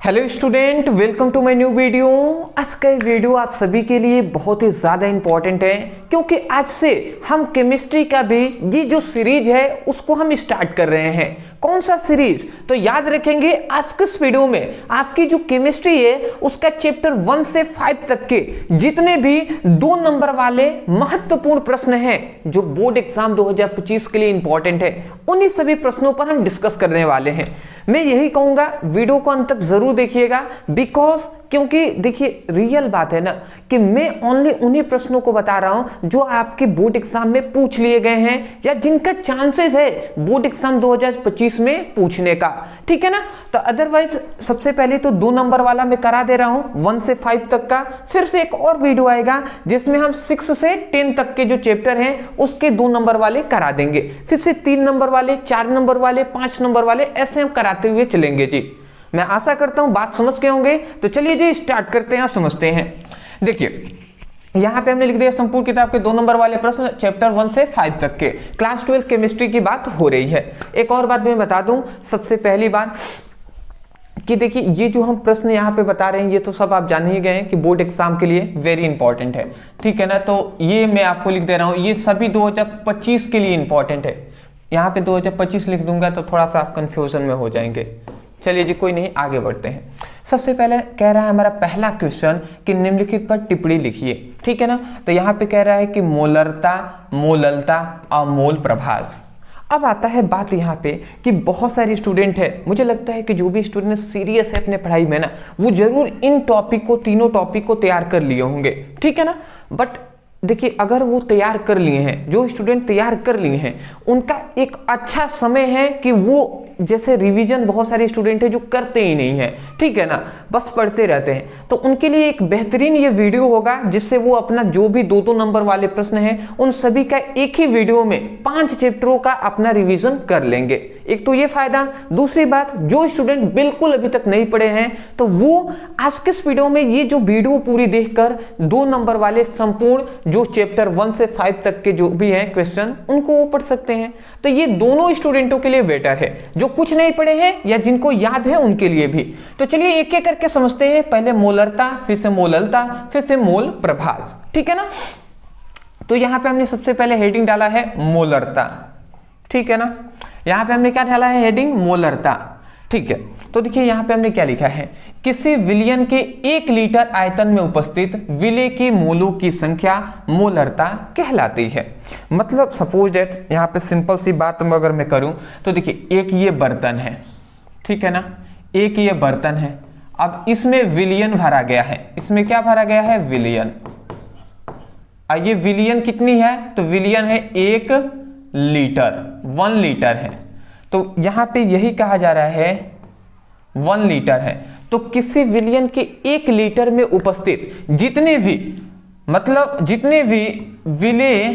Hello student, welcome to my new video. आज का video आप सभी के लिए बहुत ही ज़्यादा इंपॉर्टेंट है क्योंकि आज से हम केमिस्ट्री का भी ये जो सीरीज है उसको हम स्टार्ट कर रहे हैं। कौन सा सीरीज? तो याद रखेंगे आज के इस वीडियो में आपकी जो केमिस्ट्री है उसका चैप्टर 1 से 5 तक के जितने भी 2 नंबर वाले महत्वपूर्ण प्रश्न हैं जो बोर्ड एग्जाम 2025 के लिए इंपॉर्टेंट है, उन्हीं सभी प्रश्नों पर हम डिस्कस करने वाले हैं। मैं यही कहूंगा वीडियो को अंत तक जरूर देखिएगा, बिकॉज क्योंकि देखिए रियल बात है ना कि मैं ओनली उन्हीं प्रश्नों को बता रहा हूं जो आपके बोर्ड एग्जाम में पूछ लिए गए हैं या जिनका चांसेस है बोर्ड एग्जाम 2025 में पूछने का। ठीक है ना? तो अदरवाइज सबसे पहले तो 2 नंबर वाला मैं करा दे रहा हूं 1 से 5 तक का, फिर से एक और वीडियो आएगा जिसमें हम 6 से 10 तक के जो चैप्टर हैं उसके 2 नंबर वाले करा देंगे, फिर से 3 नंबर वाले, 4 नंबर वाले, 5 नंबर वाले, ऐसे हम कराते हुए चलेंगे जी। मैं आशा करता हूं बात समझ के होंगे। तो चलिए जी स्टार्ट करते हैं, समझते हैं। देखिए यहां पे हमने लिख दिया संपूर्ण किताब के 2 नंबर वाले प्रश्न चैप्टर 1 से 5 तक के, क्लास 12 केमिस्ट्री की बात हो रही है। एक और बात मैं बता दूं, सबसे पहली बात कि देखिए ये जो हम प्रश्न यहाँ पे बता रहे हैं ये तो सब आप जान ही गए हैं कि बोर्ड एग्जाम के लिए वेरी इंपॉर्टेंट है। ठीक है ना? तो ये मैं आपको लिख दे रहा हूँ, ये सभी 2025 के लिए इंपॉर्टेंट है। यहाँ पे 2025 लिख दूंगा तो थोड़ा सा कंफ्यूजन में हो जाएंगे। चलिए जी कोई नहीं, आगे बढ़ते हैं। सबसे पहले कह रहा है हमारा पहला क्वेश्चन कि निम्नलिखित पर टिप्पणी लिखिए। ठीक है ना? तो यहाँ पे कह रहा है कि मोलरता, मोललता और मोल प्रभास। अब आता है बात यहाँ पे कि बहुत सारे स्टूडेंट है, मुझे लगता है कि जो भी स्टूडेंट सीरियस है अपने पढ़ाई में ना वो जरूर इन टॉपिक को, तीनों टॉपिक को तैयार कर लिए होंगे। ठीक है ना? बट देखिए अगर वो तैयार कर लिए हैं, जो स्टूडेंट तैयार कर लिए हैं उनका एक अच्छा समय है कि वो जैसे रिवीजन बहुत सारे स्टूडेंट है जो करते ही नहीं है, ठीक है ना, बस पढ़ते रहते हैं, तो उनके लिए एक बेहतरीन ये वीडियो होगा जिससे वो अपना जो भी 2-2 नंबर वाले प्रश्न हैं उन सभी का एक ही वीडियो में 5 चैप्टरों का अपना रिवीजन कर लेंगे। एक तो ये फायदा। दूसरी बात, जो स्टूडेंट बिल्कुल अभी तक नहीं पढ़े हैं तो वो आज के इस वीडियो में ये जो वीडियो पूरी देखकर 2 नंबर वाले संपूर्ण जो चैप्टर 1 से 5 तक के जो भी हैं क्वेश्चन उनको वो पढ़ सकते हैं। तो ये दोनों स्टूडेंटों के लिए बेटर है, जो कुछ नहीं पढ़े हैं या जिनको याद है उनके लिए भी। तो चलिए एक एक करके समझते हैं। पहले मोलरता, फिर से मोललता, फिर से मोल प्रभास। ठीक है ना? तो यहां पे हमने सबसे पहले हेडिंग डाला है मोलरता। ठीक है ना? यहां पे हमने क्या डाला है? हेडिंग मोलरता। ठीक है, तो देखिए यहां पे हमने क्या लिखा है, किसी विलयन के 1 लीटर आयतन में उपस्थित विलय के मोलों की संख्या मोलरता कहलाती है। मतलब सपोज दैट यहां पे सिंपल सी बात अगर मैं करूं तो देखिए एक ये बर्तन है, ठीक है ना, एक ये बर्तन है। अब इसमें विलयन भरा गया है, इसमें क्या भरा गया है? विलयन। ये विलयन कितनी है? तो विलयन है 1 लीटर, 1 लीटर है। तो यहां पे यही कहा जा रहा है 1 लीटर है। तो किसी विलयन के 1 लीटर में उपस्थित जितने भी, मतलब जितने भी विलय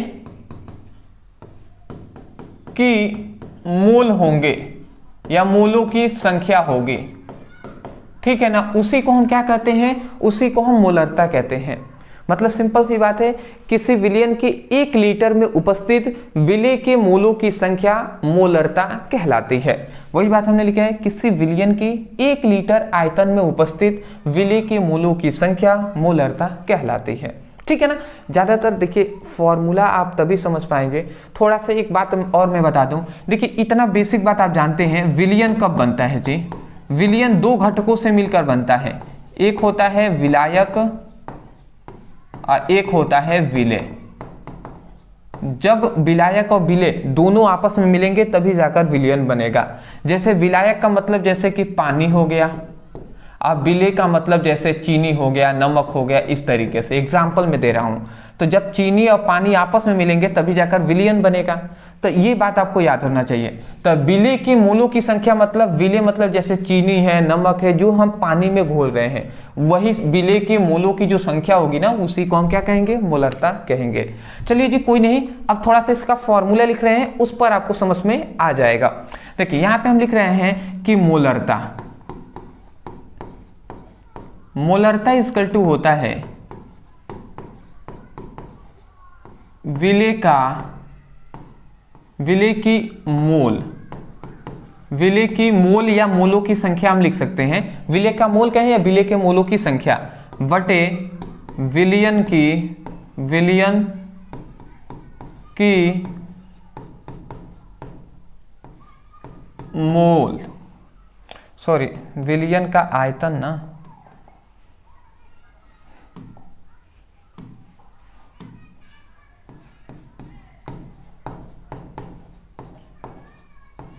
की मोल होंगे या मोलों की संख्या होगी, ठीक है ना, उसी को हम क्या कहते हैं? उसी को हम मोलरता कहते हैं। मतलब सिंपल सी बात है, किसी विलयन के 1 लीटर में उपस्थित विलय के मोलों की संख्या मोलरता कहलाती है। वही बात हमने लिखा है, किसी विलयन की 1 लीटर आयतन में उपस्थित विलय के मोलों की संख्या मोलरता कहलाती है। ठीक है ना? ज्यादातर देखिए फॉर्मूला आप तभी समझ पाएंगे। थोड़ा सा एक बात और मैं बता दूं, देखिए इतना बेसिक बात आप जानते हैं, विलयन कब बनता है जी? विलयन 2 घटकों से मिलकर बनता है, एक होता है विलायक और एक होता है विलय। जब विलायक और विलय दोनों आपस में मिलेंगे तभी जाकर विलयन बनेगा। जैसे विलायक का मतलब जैसे कि पानी हो गया, अब विलय का मतलब जैसे चीनी हो गया, नमक हो गया, इस तरीके से एग्जाम्पल में दे रहा हूं। तो जब चीनी और पानी आपस में मिलेंगे तभी जाकर विलयन बनेगा। तो ये बात आपको याद होना चाहिए। तो विलय के मोलों की संख्या मतलब, विलय मतलब जैसे चीनी है, नमक है, जो हम पानी में घोल रहे हैं, वही विलय के मोलों की जो संख्या होगी ना उसी को हम क्या कहेंगे? मोलरता कहेंगे। चलिए जी कोई नहीं, अब थोड़ा सा इसका फॉर्मूला लिख रहे हैं, उस पर आपको समझ में आ जाएगा। देखिए यहां पे हम लिख रहे हैं कि मोलरता, मोलरता इक्वल टू होता है विलय की मोल विलेय की मोल या मोलों की संख्या हम लिख सकते हैं। विलेय का मोल क्या है, या विलेय के मोलों की संख्या बटे विलयन की मोल, सॉरी विलयन का आयतन ना,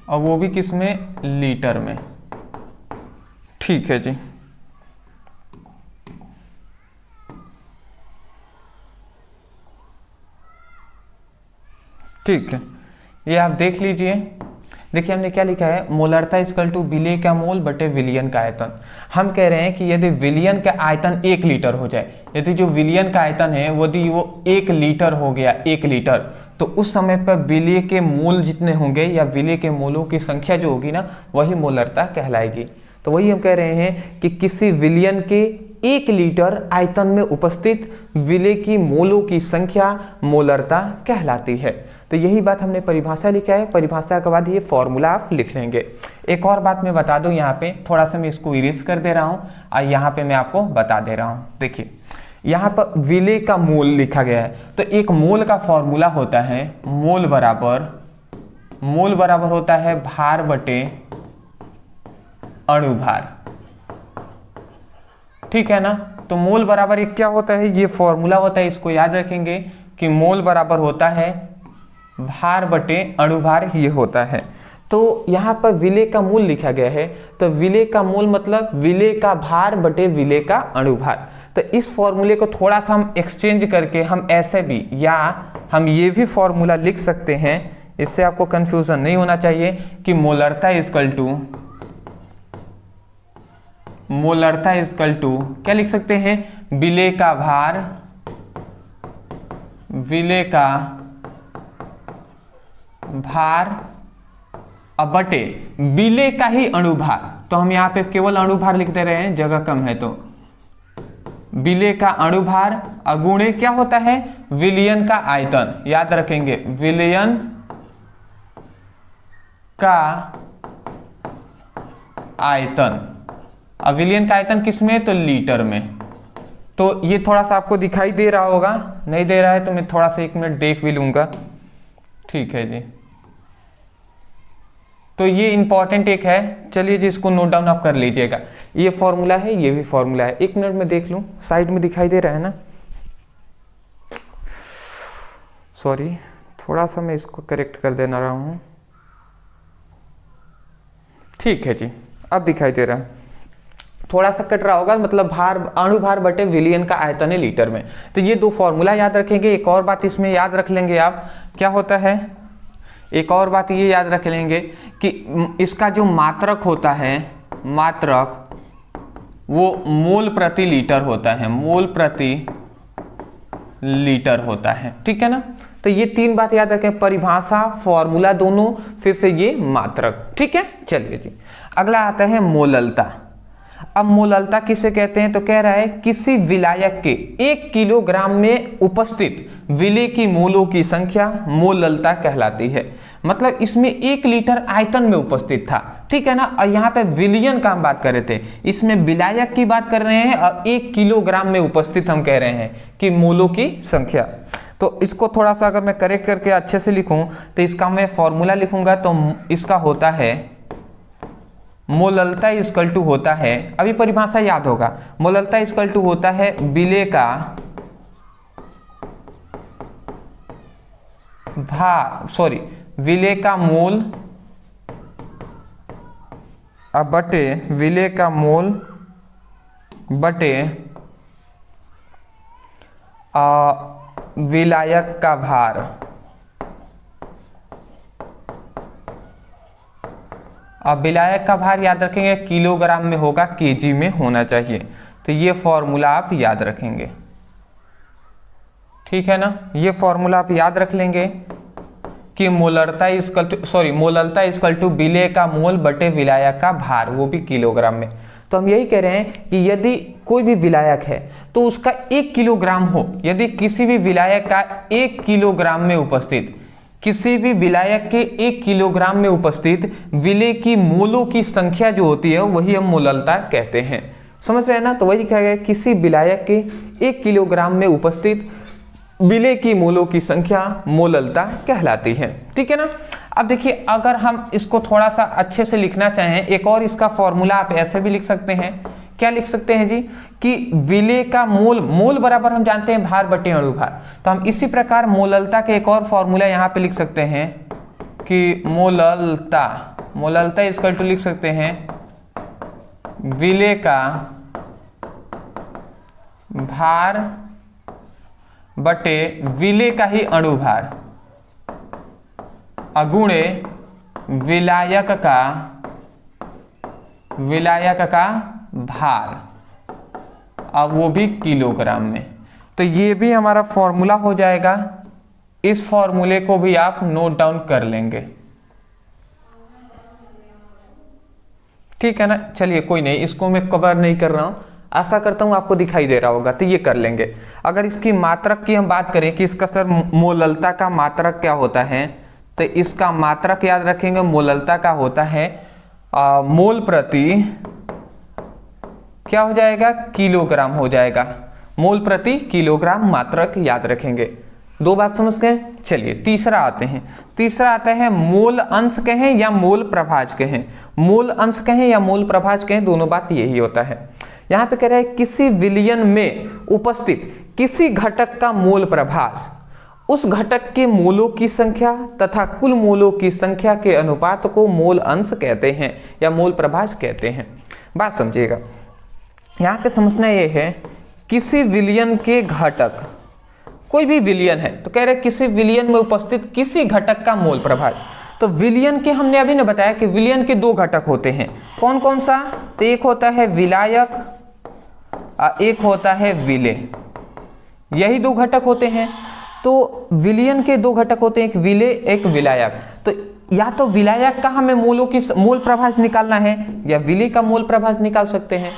और वो भी किस में, लीटर में। ठीक है जी। ठीक है, ये आप देख लीजिए। देखिए हमने क्या लिखा है, मोलरता इक्वल टू विलेय का मोल बटे विलयन का आयतन। हम कह रहे हैं कि यदि विलयन का आयतन 1 लीटर हो जाए, यदि जो विलयन का आयतन है यदि वो 1 लीटर हो गया, 1 लीटर, तो उस समय पर विलेय के मोल जितने होंगे या विलेय के मोलों की संख्या जो होगी ना, वही मोलरता कहलाएगी। तो वही हम कह रहे हैं कि किसी विलयन के 1 लीटर आयतन में उपस्थित विलेय की मोलों की संख्या मोलरता कहलाती है। तो यही बात हमने परिभाषा लिखा है। परिभाषा के बाद ये फॉर्मूला आप लिख लेंगे। एक और बात मैं बता दूं, यहाँ पे थोड़ा सा मैं इसको इरेज कर दे रहा हूँ और यहाँ पे मैं आपको बता दे रहा हूँ। देखिए यहाँ पर विलेय का मोल लिखा गया है, तो एक मोल का फॉर्मूला होता है मोल बराबर होता है भार बटे अणुभार। ठीक है ना, तो मोल बराबर एक क्या होता है, ये फॉर्मूला होता है, इसको याद रखेंगे कि मोल बराबर होता है भार बटे अणुभार, ये होता है। तो यहाँ पर विलेय का मूल लिखा गया है, तो विलेय का मूल मतलब विलेय का भार बटे विलेय का अणुभार। तो इस फॉर्मूले को थोड़ा सा हम एक्सचेंज करके हम ऐसे भी, या हम ये भी फॉर्मूला लिख सकते हैं, इससे आपको कंफ्यूजन नहीं होना चाहिए, कि मोलरता इक्वल टू क्या लिख सकते हैं, विलेय का भार अब बटे विलेय का ही अणुभार। तो हम यहाँ पे केवल अणुभार लिखते रहे हैं, जगह कम है, तो विलेय का अणुभार अगुणे क्या होता है, विलयन का आयतन। याद रखेंगे विलयन का आयतन। अब विलयन का आयतन किस में, तो लीटर में। तो ये थोड़ा सा आपको दिखाई दे रहा होगा, नहीं दे रहा है तो मैं थोड़ा सा 1 मिनट देख भी लूंगा। ठीक है जी, तो ये इंपॉर्टेंट एक है, चलिए जी इसको नोट डाउन आप कर लीजिएगा। ये फॉर्मूला है, ये भी फॉर्मूला है। 1 मिनट में देख लूं, साइड में दिखाई दे रहा है ना, सॉरी थोड़ा सा मैं इसको करेक्ट कर देना रहा हूं। ठीक है जी, अब दिखाई दे रहा है, थोड़ा सा कट रहा होगा, मतलब भार अणुभार बटे विलयन का आयतन है लीटर में। तो ये 2 फॉर्मूला याद रखेंगे। एक और बात इसमें याद रख लेंगे आप, क्या होता है, एक और बात ये याद रख लेंगे कि इसका जो मात्रक होता है, मात्रक वो मोल प्रति लीटर होता है, मोल प्रति लीटर होता है। ठीक है ना, तो ये 3 बात याद रखें, परिभाषा, फॉर्मूला दोनों, फिर से ये मात्रक। ठीक है, चलिए जी अगला आता है मोललता। अब मोललता किसे कहते हैं, तो कह रहा है किसी विलायक के 1 किलोग्राम में उपस्थित विलेय की मोलों की संख्या मोललता कहलाती है। मतलब इसमें 1 लीटर आयतन में उपस्थित था। ठीक है ना, और यहाँ पे विलयन का हम बात कर रहे थे, इसमें विलायक की बात कर रहे हैं, और 1 किलोग्राम में उपस्थित हम कह रहे हैं कि मोलों की संख्या। तो इसको थोड़ा सा अगर मैं करेक्ट करके अच्छे से लिखूं, तो इसका मैं फॉर्मूला लिखूंगा, तो इसका होता है मोललता इक्वल टू होता है, अभी परिभाषा याद होगा, मोललता इक्वल टू होता है विलेय का विलेय का मोल बटे विलेय का मोल बटे विलायक का भार। अब विलायक का भार याद रखेंगे किलोग्राम में होगा, केजी में होना चाहिए। तो ये फॉर्मूला आप याद रखेंगे। ठीक है ना, ये फॉर्मूला आप याद रख लेंगे कि मोललता इक्वल टू विलेय का मोल बटे विलायक का भार, वो भी किलोग्राम में। तो हम यही कह रहे हैं कि यदि कोई भी विलायक है तो उसका 1 किलोग्राम हो, यदि किसी भी विलायक का 1 किलोग्राम में उपस्थित किसी भी विलायक के 1 किलोग्राम में उपस्थित विलेय की मोलों की संख्या जो होती है वही हम मोललता कहते हैं। समझ रहे हैं ना? तो वही कहा गया, किसी विलायक के 1 किलोग्राम में उपस्थित विलेय की मोलों की संख्या मोललता कहलाती है। ठीक है ना? अब देखिए, अगर हम इसको थोड़ा सा अच्छे से लिखना चाहें, एक और इसका फॉर्मूला आप ऐसे भी लिख सकते हैं। क्या लिख सकते हैं जी? कि विलेय का मोल बराबर हम जानते हैं भार बटे अणुभार। तो हम इसी प्रकार मोललता के एक और फॉर्मूला यहाँ पे लिख सकते हैं कि मोललता इसका टू लिख सकते हैं विलेय का भार बटे विलेय का ही अणुभार अगुणे विलायक का भार, अब वो भी किलोग्राम में। तो ये भी हमारा फॉर्मूला हो जाएगा। इस फॉर्मूले को भी आप नोट डाउन कर लेंगे। ठीक है ना? चलिए कोई नहीं, इसको मैं कवर नहीं कर रहा हूं, आशा करता हूं आपको दिखाई दे रहा होगा। तो ये कर लेंगे। अगर इसकी मात्रक की हम बात करें कि इसका सर मोललता का मात्रक क्या होता है, तो इसका मात्रक याद रखेंगे, मोललता का होता है मोल प्रति क्या हो जाएगा? किलोग्राम हो जाएगा। मोल प्रति किलोग्राम मात्रक याद रखेंगे। 2 बात समझ गए? चलिए तीसरा आते हैं। तीसरा आता है मोल अंश कहें या मोल प्रभाज कहें। मोल अंश कहें या मोल प्रभाज कहें, दोनों बात यही होता है। यहां पे कह रहा है किसी विलयन में उपस्थित किसी घटक का मोल प्रभाज उस घटक के मोलों की संख्या तथा कुल मोलों की संख्या के अनुपात को मोल अंश कहते हैं या मोल प्रभाज कहते हैं। बात समझिएगा, यहाँ पे समझना ये है किसी विलयन के घटक, कोई भी विलयन है तो कह रहे किसी विलयन में उपस्थित किसी घटक का मोल प्रभाज। तो विलयन के हमने अभी न बताया कि विलयन के 2 घटक होते हैं। कौन कौन सा? तो एक होता है विलायक और एक होता है विलेय। यही 2 घटक होते हैं। तो विलयन के 2 घटक होते हैं, एक विलेय एक विलायक। तो या तो विलायक का हमें मोल प्रभाज निकालना है या विलेय का मोल प्रभाज निकाल सकते हैं।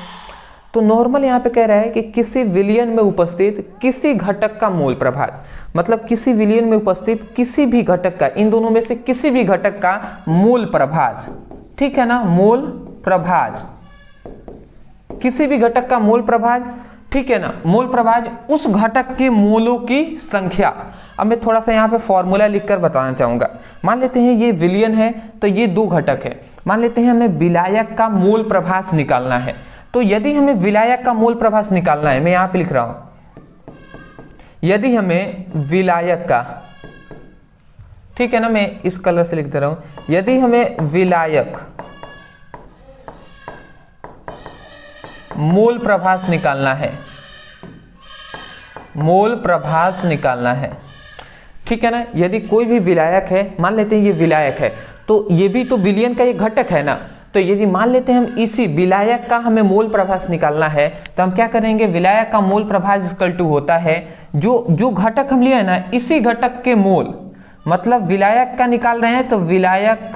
तो नॉर्मल यहाँ पे कह रहा है कि किसी विलयन में उपस्थित किसी घटक का मोल प्रभाज, मतलब किसी विलयन में उपस्थित किसी भी घटक का, इन दोनों में से किसी भी घटक का मोल प्रभाज। ठीक है ना? मोल प्रभाज, किसी भी घटक का मोल प्रभाज। ठीक है ना? मोल प्रभाज उस घटक के मोलों की संख्या। अब मैं थोड़ा सा यहाँ पे फॉर्मूला लिखकर बताना चाहूंगा। मान लेते हैं ये विलयन है तो ये 2 घटक है। मान लेते हैं हमें विलायक का मोल प्रभाज निकालना है। तो यदि हमें विलायक का मोल प्रभाज निकालना है, मैं यहाँ पे लिख रहा हूं, यदि हमें विलायक का, ठीक है ना, मैं इस कलर से लिख दे रहा हूं, यदि हमें विलायक मोल प्रभाज निकालना है, मोल प्रभाज निकालना है, ठीक है ना, यदि कोई भी विलायक है, मान लेते हैं ये विलायक है, तो ये भी तो विलयन का एक घटक है ना। तो यदि मान लेते हैं हम इसी विलायक का हमें मोल प्रभाज निकालना है, तो हम क्या करेंगे? विलायक का मोल प्रभाज इक्वल टू होता है जो घटक हम लिए है ना, इसी घटक के मोल, मतलब विलायक का निकाल रहे हैं तो विलायक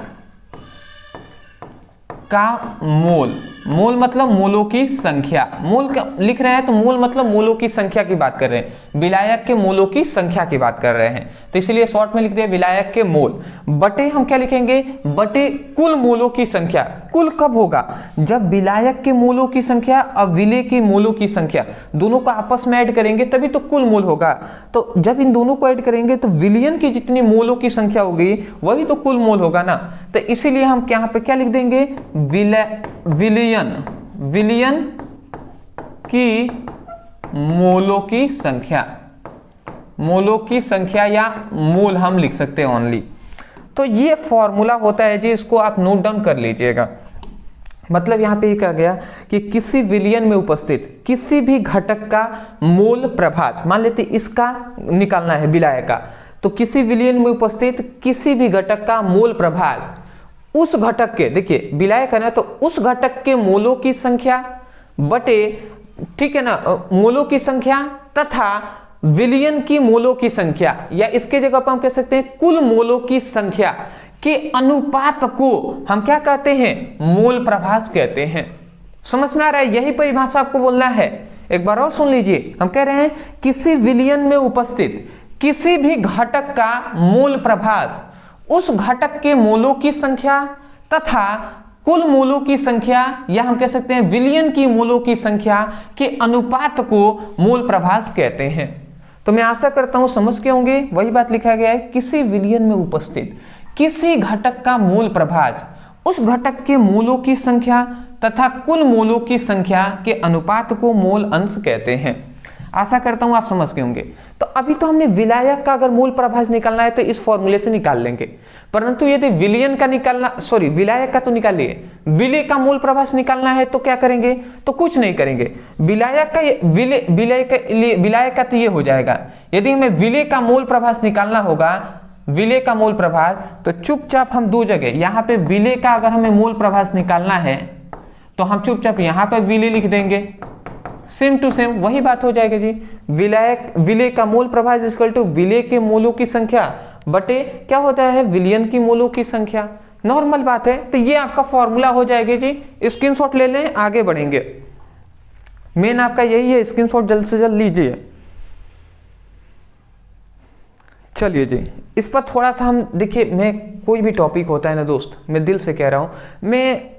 का मोल मतलब मोलों की संख्या। मोल लिख रहे हैं तो मोल मतलब मोलों की संख्या की बात कर रहे हैं, विलायक के मोलों की संख्या की बात कर रहे हैं। तो इसलिए शॉर्ट में लिख दिया विलायक के मोल बटे, हम क्या लिखेंगे? बटे कुल मोलों की संख्या। कुल कब होगा? जब विलायक के मोलों की संख्या और विलेय के मोलों की संख्या दोनों को आपस में ऐड करेंगे तभी तो कुल मोल होगा। तो जब इन दोनों को ऐड करेंगे तो विलयन की जितनी मोलों की संख्या होगी वही तो कुल मोल होगा ना। तो इसीलिए हम यहाँ पे क्या लिख देंगे? विलयन की मोलों की संख्या, मोलों की संख्या या मोल हम लिख सकते हैं ओनली। तो ये फॉर्मूला होता है जी, इसको आप नोट डाउन कर लीजिएगा। मतलब यहां पे ये कहा गया कि किसी विलयन में उपस्थित किसी भी घटक का मोल प्रभाज, मान लेते इसका निकालना है विलायक का, तो किसी विलयन में उपस्थित किसी भी घटक का मोल प्रभाज उस घटक के, देखिए विलायक है ना, तो उस घटक के मोलों की संख्या बटे, ठीक है ना, मोलों की संख्या तथा विलयन की मोलों की संख्या, या इसके जगह पर हम कह सकते हैं कुल मोलों की संख्या के अनुपात को हम क्या कहते हैं? मोल प्रभाज कहते हैं। समझ में आ रहा है? यही परिभाषा आपको बोलना है। एक बार और सुन लीजिए, हम कह रहे हैं किसी विलयन में उपस्थित किसी भी घटक का मोल प्रभाज उस घटक के मोलों की संख्या तथा कुल मोलों की संख्या या हम कह सकते हैं विलयन की मोलों की संख्या के अनुपात को मोल प्रभाज कहते हैं। तो मैं आशा करता हूं समझ के होंगे। वही बात लिखा गया है, किसी विलयन में उपस्थित किसी घटक का मोल प्रभाज उस घटक के मोलों की संख्या तथा कुल मोलों की संख्या के अनुपात को मोल अंश कहते हैं। आशा करता हूं आप समझ गए होंगे। तो अभी तो हमने विलायक का अगर मूल प्रभाज निकालना है तो इस फॉर्मूले से निकाल लेंगे, परंतु यदि विलयन का निकालना, सॉरी विलायक का तो निकाल लिए, विलय का मूल प्रभाज निकालना है तो क्या करेंगे, तो कुछ नहीं करेंगे। विलायक का तो ये हो जाएगा, यदि हमें विलय का मूल प्रभाज निकालना होगा, विलय का मूल प्रभाज, तो चुपचाप हम दो जगह यहाँ पे विलय का अगर हमें मूल प्रभाज निकालना है तो हम चुपचाप यहाँ पे विलय लिख देंगे, सेम टू सेम वही बात हो जाएगी जी। विलय का मूल प्रभाज इक्वल टू विलय के मूलों की संख्या बटे क्या होता है, विलयन की मूलों की संख्या। नॉर्मल बात है। तो ये आपका फॉर्मूला हो जाएगा जी। स्क्रीनशॉट ले लें, आगे बढ़ेंगे। मेन आपका यही है, स्क्रीनशॉट जल्द से जल्द लीजिए। चलिए जी, इस पर थोड़ा सा हम देखिए, मैं कोई भी टॉपिक होता है ना दोस्त, मैं दिल से कह रहा हूँ,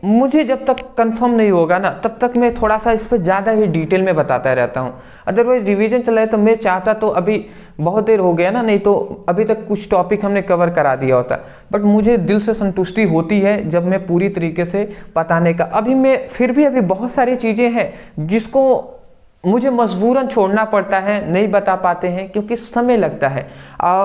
मुझे जब तक कंफर्म नहीं होगा ना तब तक मैं थोड़ा सा इस पर ज़्यादा ही डिटेल में बताता रहता हूँ। अदरवाइज रिवीजन चल रहा है तो मैं चाहता तो अभी बहुत देर हो गया ना, नहीं तो अभी तक कुछ टॉपिक हमने कवर करा दिया होता। बट मुझे दिल से संतुष्टि होती है जब मैं पूरी तरीके से बताने का, अभी मैं फिर भी अभी बहुत सारी चीज़ें हैं जिसको मुझे मजबूरन छोड़ना पड़ता है, नहीं बता पाते हैं क्योंकि समय लगता है।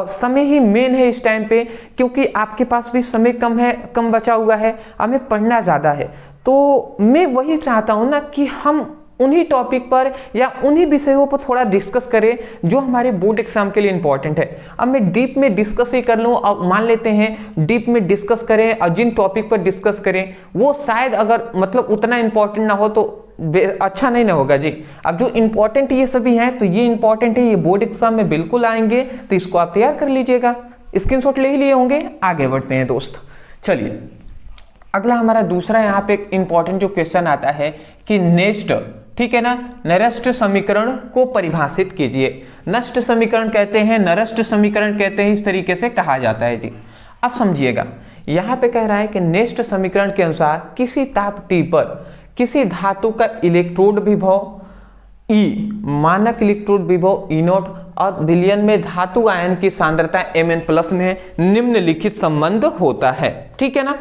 समय ही मेन है इस टाइम पे, क्योंकि आपके पास भी समय कम है, कम बचा हुआ है, हमें पढ़ना ज़्यादा है। तो मैं वही चाहता हूँ ना कि हम उन्हीं टॉपिक पर या उन्हीं विषयों पर थोड़ा डिस्कस करें जो हमारे बोर्ड एग्जाम के लिए इंपॉर्टेंट है। अब मैं डीप में डिस्कस ही कर लूँ, अब मान लेते हैं डीप में डिस्कस करें और जिन टॉपिक पर डिस्कस करें वो शायद अगर मतलब उतना इंपॉर्टेंट ना हो तो अच्छा नहीं ना होगा जी। अब जो इंपॉर्टेंट ये सभी हैं तो ये इंपॉर्टेंट है, ये बोर्ड एग्जाम में बिल्कुल आएंगे, तो इसको आप तैयार कर लीजिएगा। स्क्रीनशॉट ले ही लिए होंगे। आगे बढ़ते हैं दोस्त। चलिए अगला हमारा दूसरा यहाँ पे इंपॉर्टेंट जो क्वेश्चन आता है कि नेस्ट, ठीक है ना, नरस्त समीकरण को परिभाषित कीजिए। नष्ट समीकरण कहते हैं, नरस्त समीकरण कहते हैं, इस तरीके से कहा जाता है जी। अब समझिएगा, यहाँ पे कह रहा है कि नेस्ट समीकरण के अनुसार किसी ताप T पर किसी धातु का इलेक्ट्रोड विभव E, मानक इलेक्ट्रोड विभव E0 और विलयन में धातु आयन की सांद्रता Mn+ में निम्नलिखित संबंध होता है। ठीक है ना।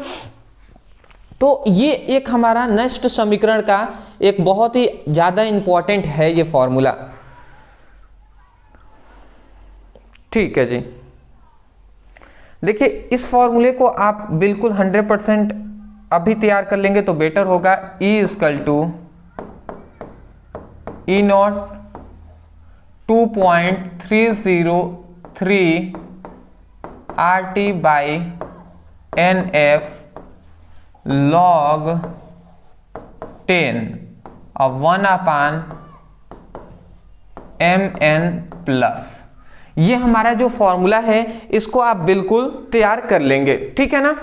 तो ये एक हमारा नष्ट समीकरण का एक बहुत ही ज्यादा इंपॉर्टेंट है ये फॉर्मूला। ठीक है जी। देखिए इस फॉर्मूले को आप बिल्कुल 100% अभी तैयार कर लेंगे तो बेटर होगा। E E0 2.303 RT/NF log 10 और 1/Mn+। ये हमारा जो फॉर्मूला है इसको आप बिल्कुल तैयार कर लेंगे। ठीक है ना।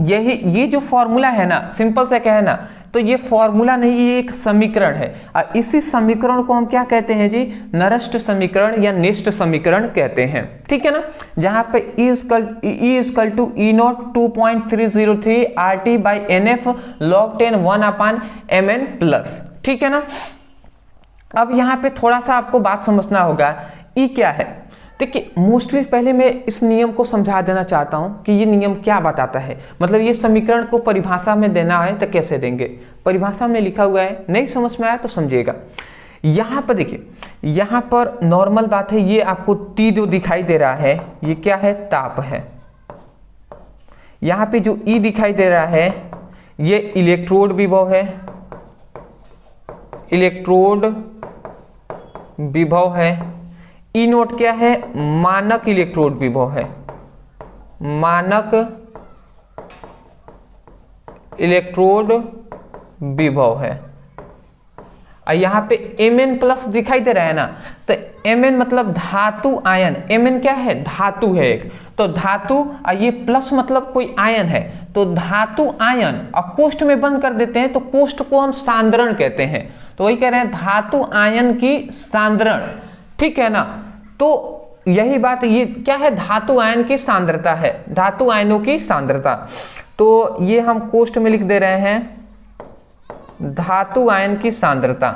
ये जो फॉर्मूला है ना, सिंपल से क्या है ना, तो ये फॉर्मूला नहीं, ये एक समीकरण है। और इसी समीकरण को हम क्या कहते हैं जी, नरस्त समीकरण या नेस्ट समीकरण कहते हैं। ठीक है ना। जहां पे E=E0 2.303 RT/NF log 10 1/Mn+। ठीक है ना। अब यहाँ पे थोड़ा सा आपको बात समझना होगा, E क्या है। देखिए मोस्टली पहले मैं इस नियम को समझा देना चाहता हूं कि ये नियम क्या बताता है। मतलब ये समीकरण को परिभाषा में देना है तो कैसे देंगे, परिभाषा में लिखा हुआ है, नहीं समझ में आया तो समझिएगा। यहाँ पर देखिए, यहाँ पर नॉर्मल बात है, ये आपको T जो दिखाई दे रहा है ये क्या है, ताप है। यहाँ पे जो E दिखाई दे रहा है ये इलेक्ट्रोड विभव है, इलेक्ट्रोड विभव है। E0 क्या है, मानक इलेक्ट्रोड विभव है, मानक इलेक्ट्रोड विभव है। और यहाँ पे Mn+ दिखाई दे रहा है ना, तो Mn मतलब धातु आयन। Mn क्या है, धातु है एक, तो धातु, और ये प्लस मतलब कोई आयन है, तो धातु आयन। और कोष्ठ में बंद कर देते हैं तो कोष्ठ को हम सांद्रण कहते हैं। तो वही कह रहे हैं धातु आयन की सांद्रण। ठीक है ना। तो यही बात, ये क्या है, धातु आयन की सांद्रता है, धातु आयनों की सांद्रता। तो ये हम कोष्ठ में लिख दे रहे हैं धातु आयन की सांद्रता।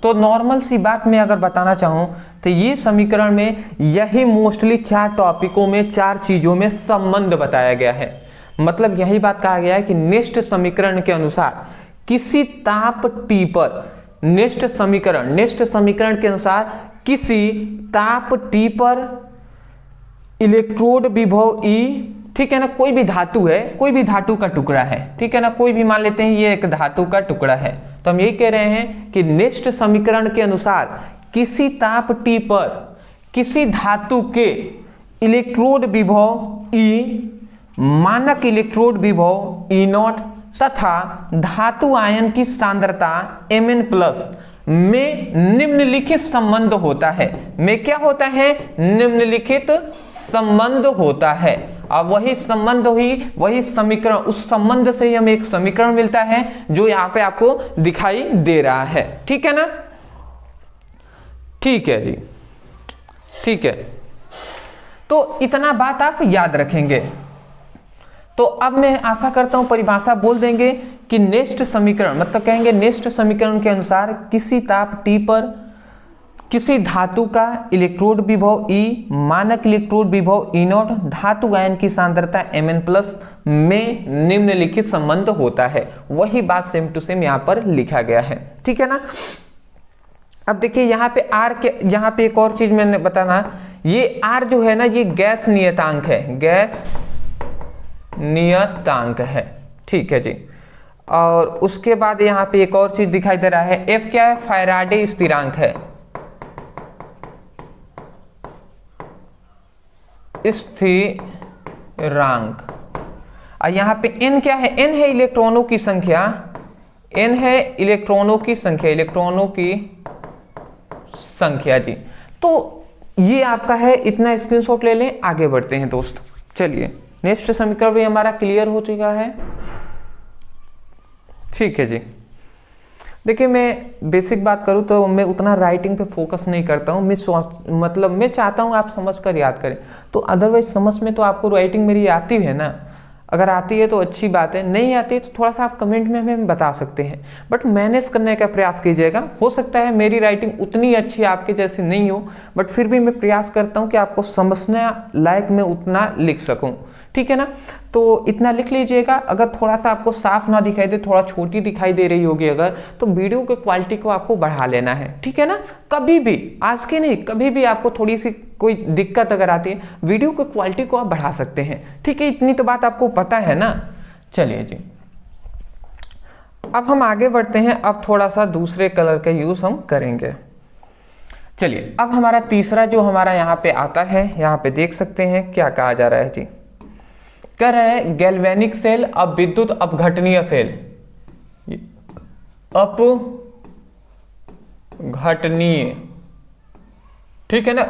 तो नॉर्मल सी बात मैं अगर बताना चाहूं तो ये समीकरण में यही मोस्टली 4 टॉपिकों में 4 चीजों में संबंध बताया गया है। मतलब यही बात कहा गया है कि नेक्स्ट समीकरण के अनुसार किसी ताप T पर, नेक्स्ट समीकरण के अनुसार किसी ताप T पर इलेक्ट्रोड विभव E, ठीक है ना, कोई भी धातु है, कोई भी धातु का टुकड़ा है, ठीक है ना, कोई भी मान लेते हैं ये एक धातु का टुकड़ा है, तो हम यही कह रहे हैं कि नेक्स्ट समीकरण के अनुसार किसी ताप T पर किसी धातु के इलेक्ट्रोड विभव E, मानक इलेक्ट्रोड विभव E0 तथा धातु आयन की सांद्रता Mn प्लस में निम्नलिखित संबंध होता है। में क्या होता है, निम्नलिखित संबंध होता है। अब वही संबंध हुई, वही समीकरण, उस संबंध से ही हमें एक समीकरण मिलता है जो यहाँ पे आपको दिखाई दे रहा है। ठीक है ना, ठीक है जी, ठीक है। तो इतना बात आप याद रखेंगे। तो अब मैं आशा करता हूं परिभाषा बोल देंगे कि नेक्स्ट समीकरण, मतलब कहेंगे नेक्स्ट समीकरण के अनुसार किसी ताप T पर किसी धातु का इलेक्ट्रोड विभव E, मानक इलेक्ट्रोड विभव E0, धातु आयन की सांद्रता Mn प्लस में निम्नलिखित संबंध होता है। वही बात सेम टू सेम यहाँ पर लिखा गया है। ठीक है ना। अब देखिए यहाँ पे R के, यहाँ पे एक और चीज मैंने बताना, ये R जो है ना, ये गैस नियतांक है, गैस नियतांक है। ठीक है जी। और उसके बाद यहाँ पे एक और चीज दिखाई दे रहा है, F क्या है, फैराडे स्थिरांक है, स्थिरांक। और यहाँ पे N क्या है, N है इलेक्ट्रॉनों की संख्या, N है इलेक्ट्रॉनों की संख्या, इलेक्ट्रॉनों की संख्या जी। तो ये आपका है, इतना स्क्रीनशॉट ले लें, आगे बढ़ते हैं दोस्त। चलिए नेक्स्ट समीकरण भी हमारा क्लियर हो चुका है। ठीक है जी। देखिए मैं बेसिक बात करूं तो मैं उतना राइटिंग पे फोकस नहीं करता हूं, मतलब मैं चाहता हूं आप समझ कर याद करें। तो अदरवाइज समझ में तो आपको राइटिंग मेरी आती है ना, अगर आती है तो अच्छी बात है, नहीं आती है तो थोड़ा सा आप कमेंट में हमें बता सकते हैं, बट मैनेज करने का प्रयास कीजिएगा। हो सकता है मेरी राइटिंग उतनी अच्छी आपके जैसी नहीं हो, बट फिर भी मैं प्रयास करता हूं कि आपको समझने लायक मैं उतना लिख सकूं। ठीक है ना। तो इतना लिख लीजिएगा। अगर थोड़ा सा आपको साफ ना दिखाई दे, थोड़ा छोटी दिखाई दे रही होगी अगर, तो वीडियो की क्वालिटी को आपको बढ़ा लेना है। ठीक है ना। कभी भी, आज के नहीं, कभी भी आपको थोड़ी सी कोई दिक्कत अगर आती है, वीडियो की क्वालिटी को आप बढ़ा सकते हैं। ठीक है, इतनी तो बात आपको पता है ना। चलिए जी, अब हम आगे बढ़ते हैं। अब थोड़ा सा दूसरे कलर का यूज हम करेंगे। चलिए अब हमारा तीसरा जो हमारा यहाँ पे आता है, यहाँ पे देख सकते हैं क्या कहा जा रहा है जी। कह रहा है गैल्वेनिक सेल अब विद्युत अपघटनीय सेल, अपघटनीय, ठीक है ना।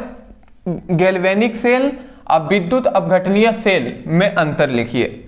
गैल्वेनिक सेल अब विद्युत अपघटनीय सेल में अंतर लिखिए।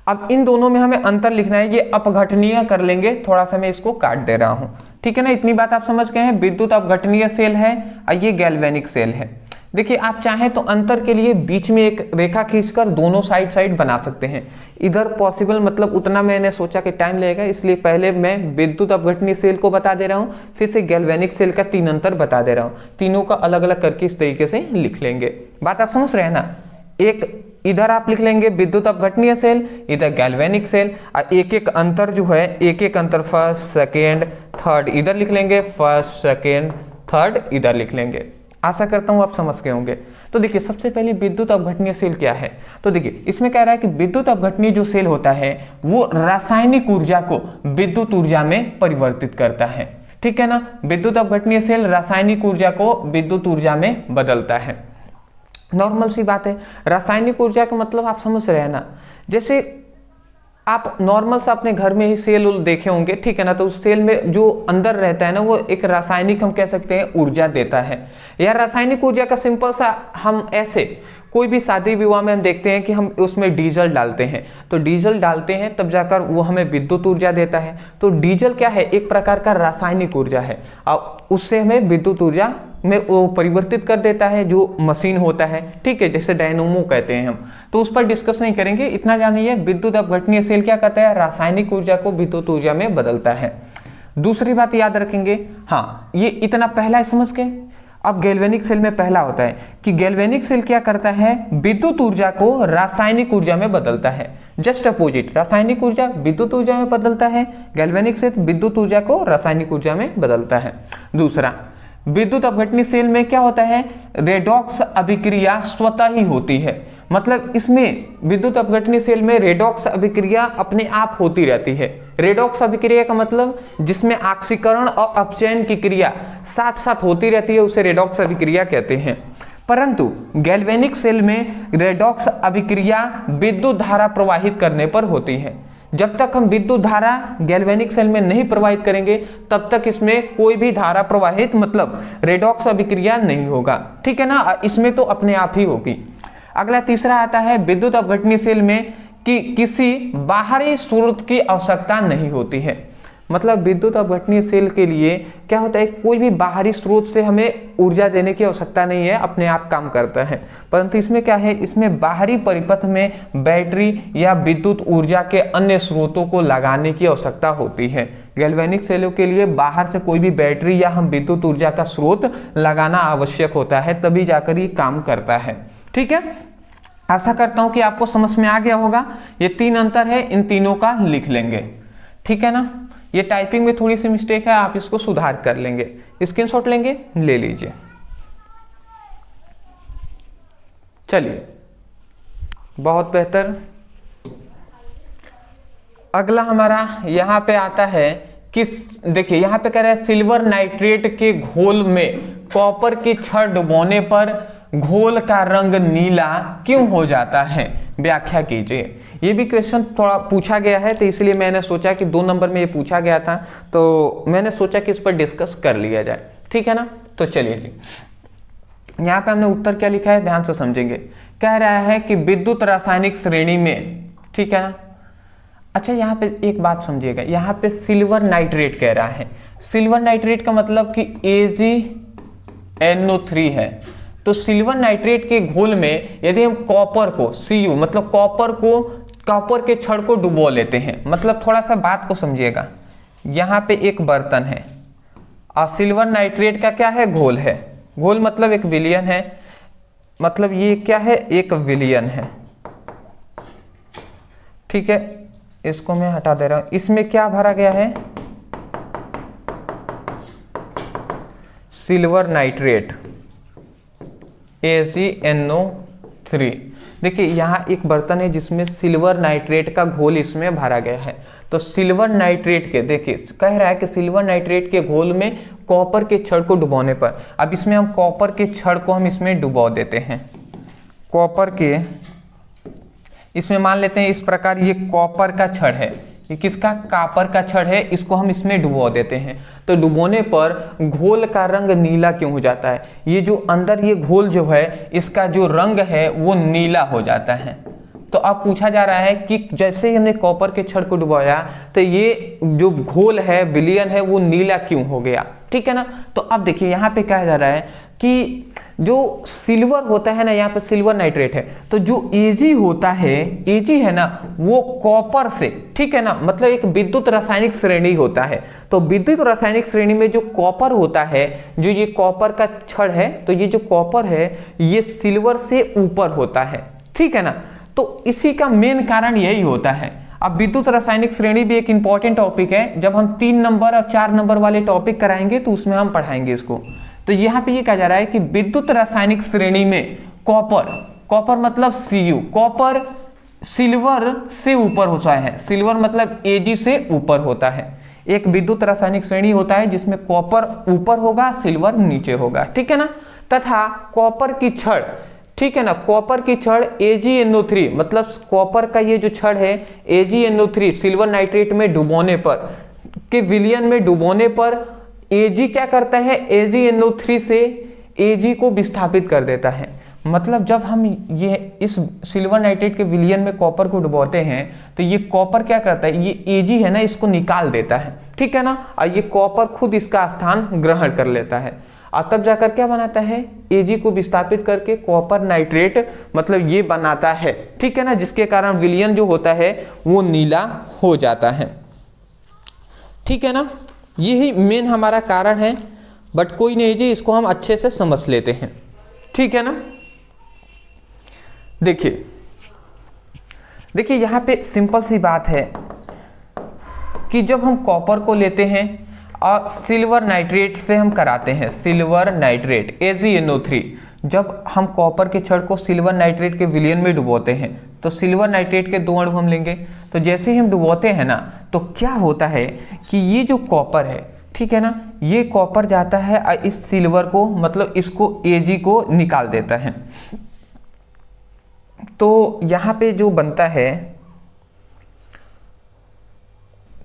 अब इन दोनों में हमें अंतर लिखना है। ये अपघटनीय कर लेंगे, थोड़ा सा मैं इसको काट दे रहा हूं। ठीक है ना, इतनी बात आप समझ गए हैं। विद्युत अपघटनीय सेल है और ये गैल्वेनिक सेल है। देखिए आप चाहें तो अंतर के लिए बीच में एक रेखा खींचकर दोनों साइड बना सकते हैं। इधर पॉसिबल, मतलब उतना मैंने सोचा कि टाइम लगेगा, इसलिए पहले मैं विद्युत अपघटनीय सेल को बता दे रहा हूं, फिर से गैल्वेनिक सेल का 3 अंतर बता दे रहा हूं। तीनों का अलग अलग करके इस तरीके से लिख लेंगे। बात आप समझ रहे हैं ना। एक इधर आप लिख लेंगे विद्युत अपघटनीय सेल, इधर गैल्वेनिक सेल, और एक एक अंतर जो है, एक एक अंतर फर्स्ट सेकेंड थर्ड इधर लिख लेंगे, फर्स्ट सेकेंड थर्ड इधर लिख लेंगे। आशा करता हूं आप समझ गए होंगे। तो देखिए सबसे पहले विद्युत अपघटनीय सेल क्या है। तो देखिए इसमें कह रहा है कि विद्युत अपघटनीय जो सेल होता है वो रासायनिक ऊर्जा को विद्युत ऊर्जा में परिवर्तित करता है। ठीक है ना। विद्युत अपघटनीय सेल रासायनिक ऊर्जा को विद्युत ऊर्जा में बदलता है। नॉर्मल सी बात है। रासायनिक ऊर्जा का मतलब आप समझ रहे हैं ना। जैसे आप नॉर्मल सा अपने घर में ही सेल देखे होंगे, ठीक है ना। तो उस सेल में जो अंदर रहता है ना, वो एक रासायनिक हम कह सकते हैं ऊर्जा देता है। या रासायनिक ऊर्जा का सिंपल सा हम ऐसे कोई भी शादी विवाह में हम देखते हैं कि हम उसमें डीजल डालते हैं, तो डीजल डालते हैं तब जाकर वो हमें विद्युत ऊर्जा देता है। तो डीजल क्या है, एक प्रकार का रासायनिक ऊर्जा है और उससे हमें विद्युत ऊर्जा में वो परिवर्तित कर देता है, जो मशीन होता है, ठीक है, जैसे डायनोमो कहते हैं हम। तो उस पर डिस्कस नहीं करेंगे, इतना जानिए विद्युत अपघटनीय सेल क्या कहता है, रासायनिक ऊर्जा को विद्युत ऊर्जा में बदलता है। दूसरी बात याद रखेंगे, हाँ ये इतना पहला समझ के। अब गैल्वेनिक सेल में पहला होता है कि गैल्वेनिक सेल क्या करता है, विद्युत ऊर्जा को रासायनिक ऊर्जा में बदलता है। जस्ट अपोजिट, रासायनिक ऊर्जा विद्युत ऊर्जा में बदलता है, गैल्वेनिक सेल विद्युत ऊर्जा को रासायनिक ऊर्जा में बदलता है। दूसरा, विद्युत अपघटनीय सेल में क्या होता है, रेडॉक्स अभिक्रिया स्वतः ही होती है। मतलब इसमें विद्युत अपघटनीय सेल में रेडॉक्स अभिक्रिया अपने आप होती रहती है। रेडॉक्स अभिक्रिया का मतलब जिसमें ऑक्सीकरण और अपचयन की क्रिया साथ साथ होती रहती है, उसे रेडॉक्स अभिक्रिया कहते हैं। परंतु गैल्वेनिक सेल में रेडॉक्स अभिक्रिया विद्युत धारा प्रवाहित करने पर होती है। जब तक हम विद्युत धारा गैल्वेनिक सेल में नहीं प्रवाहित करेंगे तब तक इसमें कोई भी धारा प्रवाहित मतलब रेडॉक्स अभिक्रिया नहीं होगा, ठीक है ना। इसमें तो अपने आप ही होगी। अगला तीसरा आता है विद्युत अपघटनीय सेल में कि किसी बाहरी स्रोत की आवश्यकता नहीं होती है। मतलब विद्युत अपघटनीय सेल के लिए क्या होता है, कोई भी बाहरी स्रोत से हमें ऊर्जा देने की आवश्यकता नहीं है, अपने आप काम करता है। परंतु इसमें क्या है, इसमें बाहरी परिपथ में बैटरी या विद्युत ऊर्जा के अन्य स्रोतों को लगाने की आवश्यकता होती है। गैल्वेनिक सेलों के लिए बाहर से कोई भी बैटरी या हम विद्युत ऊर्जा का स्रोत लगाना आवश्यक होता है, तभी जाकर ये काम करता है, ठीक है। आशा करता हूं कि आपको समझ में आ गया होगा। ये तीन अंतर है, इन तीनों का लिख लेंगे, ठीक है ना। ये टाइपिंग में थोड़ी सी मिस्टेक है, आप इसको सुधार कर लेंगे। स्क्रीनशॉट लेंगे, ले लीजिए। चलिए, बहुत बेहतर। अगला हमारा यहाँ पे आता है कि देखिए यहाँ पे कह रहा है सिल्वर नाइट्रेट के घोल में कॉपर की छड़ डुबोने पर घोल का रंग नीला क्यों हो जाता है, व्याख्या कीजिए। ये भी क्वेश्चन थोड़ा पूछा गया है, तो इसलिए मैंने सोचा कि 2 नंबर में ये पूछा गया था, तो मैंने सोचा कि इस पर डिस्कस कर लिया जाए, ठीक है ना। तो चलिए जी, यहाँ पे हमने उत्तर क्या लिखा है, ध्यान से समझेंगे। कह रहा है कि विद्युत रासायनिक श्रेणी में, ठीक है ना। अच्छा, यहाँ पे एक बात समझिएगा, यहाँ पे सिल्वर नाइट्रेट कह रहा है। सिल्वर नाइट्रेट का मतलब कि AgNO3 है। तो सिल्वर नाइट्रेट के घोल में यदि हम कॉपर को Cu मतलब कॉपर के छड़ को डुबो लेते हैं, मतलब थोड़ा सा बात को समझिएगा। यहाँ पे एक बर्तन है और सिल्वर नाइट्रेट का क्या है, घोल है। घोल मतलब एक विलयन है, मतलब ये क्या है, एक विलयन है, ठीक है। इसको मैं हटा दे रहा हूं। इसमें क्या भरा गया है, सिल्वर नाइट्रेट AgNO3। देखिए यहाँ एक बर्तन है जिसमें सिल्वर नाइट्रेट का घोल इसमें भरा गया है। तो सिल्वर नाइट्रेट के, देखिए कह रहा है कि सिल्वर नाइट्रेट के घोल में कॉपर के छड़ को डुबोने पर, अब इसमें हम कॉपर के छड़ को हम इसमें डुबो देते हैं। कॉपर के इसमें मान लेते हैं इस प्रकार, ये कॉपर का छड़ है, ये किसका, कॉपर का छड़ है, इसको हम इसमें डुबो देते हैं। तो डुबोने पर घोल का रंग नीला क्यों हो जाता है, ये जो अंदर ये घोल जो है इसका जो रंग है वो नीला हो जाता है। तो अब पूछा जा रहा है कि जैसे ही हमने कॉपर के छड़ को डुबाया तो ये जो घोल है, विलयन है, वो नीला क्यों हो गया, ठीक है ना। तो अब देखिए यहाँ पे कहा जा रहा है कि जो सिल्वर होता है ना, यहाँ पे सिल्वर नाइट्रेट है, तो जो Ag होता है, Ag है ना, वो कॉपर से, ठीक है ना, मतलब एक विद्युत रासायनिक श्रेणी होता है। तो विद्युत रासायनिक श्रेणी में जो कॉपर होता है, जो ये कॉपर का छड़ है, तो ये जो कॉपर है ये सिल्वर से ऊपर होता है, ठीक है ना। तो इसी का मेन कारण यही होता है। अब विद्युत रासायनिक श्रेणी भी एक इंपॉर्टेंट टॉपिक है, जब हम 3 नंबर और 4 नंबर वाले टॉपिक कराएंगे तो उसमें हम पढ़ाएंगे इसको। तो यहाँ पे ये कहा जा रहा है कि विद्युत रासायनिक श्रेणी में कॉपर मतलब Cu, कॉपर सिल्वर से ऊपर होता है, सिल्वर मतलब Ag से ऊपर होता है। एक विद्युत रासायनिक श्रेणी होता है जिसमें कॉपर ऊपर होगा, सिल्वर नीचे होगा, ठीक है ना। तथा कॉपर की छड़ ठीक है ना। कॉपर की छड़ AgNO3, मतलब कॉपर का ये जो छड़ है AgNO3 सिल्वर नाइट्रेट में डुबोने पर, के विलयन में डुबोने पर Ag क्या करता है, AgNO3 से Ag को विस्थापित कर देता है। मतलब जब हम ये इस सिल्वर नाइट्रेट के विलयन में कॉपर को डुबोते हैं तो ये कॉपर क्या करता है, ये Ag है ना, इसको निकाल देता है, ठीक है ना। और ये कॉपर खुद इसका स्थान ग्रहण कर लेता है और तब जाकर क्या बनाता है, Ag को विस्थापित करके कॉपर नाइट्रेट मतलब ये बनाता है, ठीक है ना, जिसके कारण विलयन जो होता है वो नीला हो जाता है, ठीक है ना। यही मेन हमारा कारण है, बट कोई नहीं जी, इसको हम अच्छे से समझ लेते हैं, ठीक है ना। देखिए यहाँ पे सिंपल सी बात है कि जब हम कॉपर को लेते हैं और सिल्वर नाइट्रेट से हम कराते हैं, सिल्वर नाइट्रेट AgNO3, जब हम कॉपर के छड़ को सिल्वर नाइट्रेट के विलयन में डुबोते हैं तो सिल्वर नाइट्रेट के 2 अणु हम लेंगे। तो जैसे ही हम डुबोते हैं ना तो क्या होता है कि ये जो कॉपर है, ठीक है ना, ये कॉपर जाता है और इस सिल्वर को मतलब इसको Ag को निकाल देता है। तो यहाँ पे जो बनता है,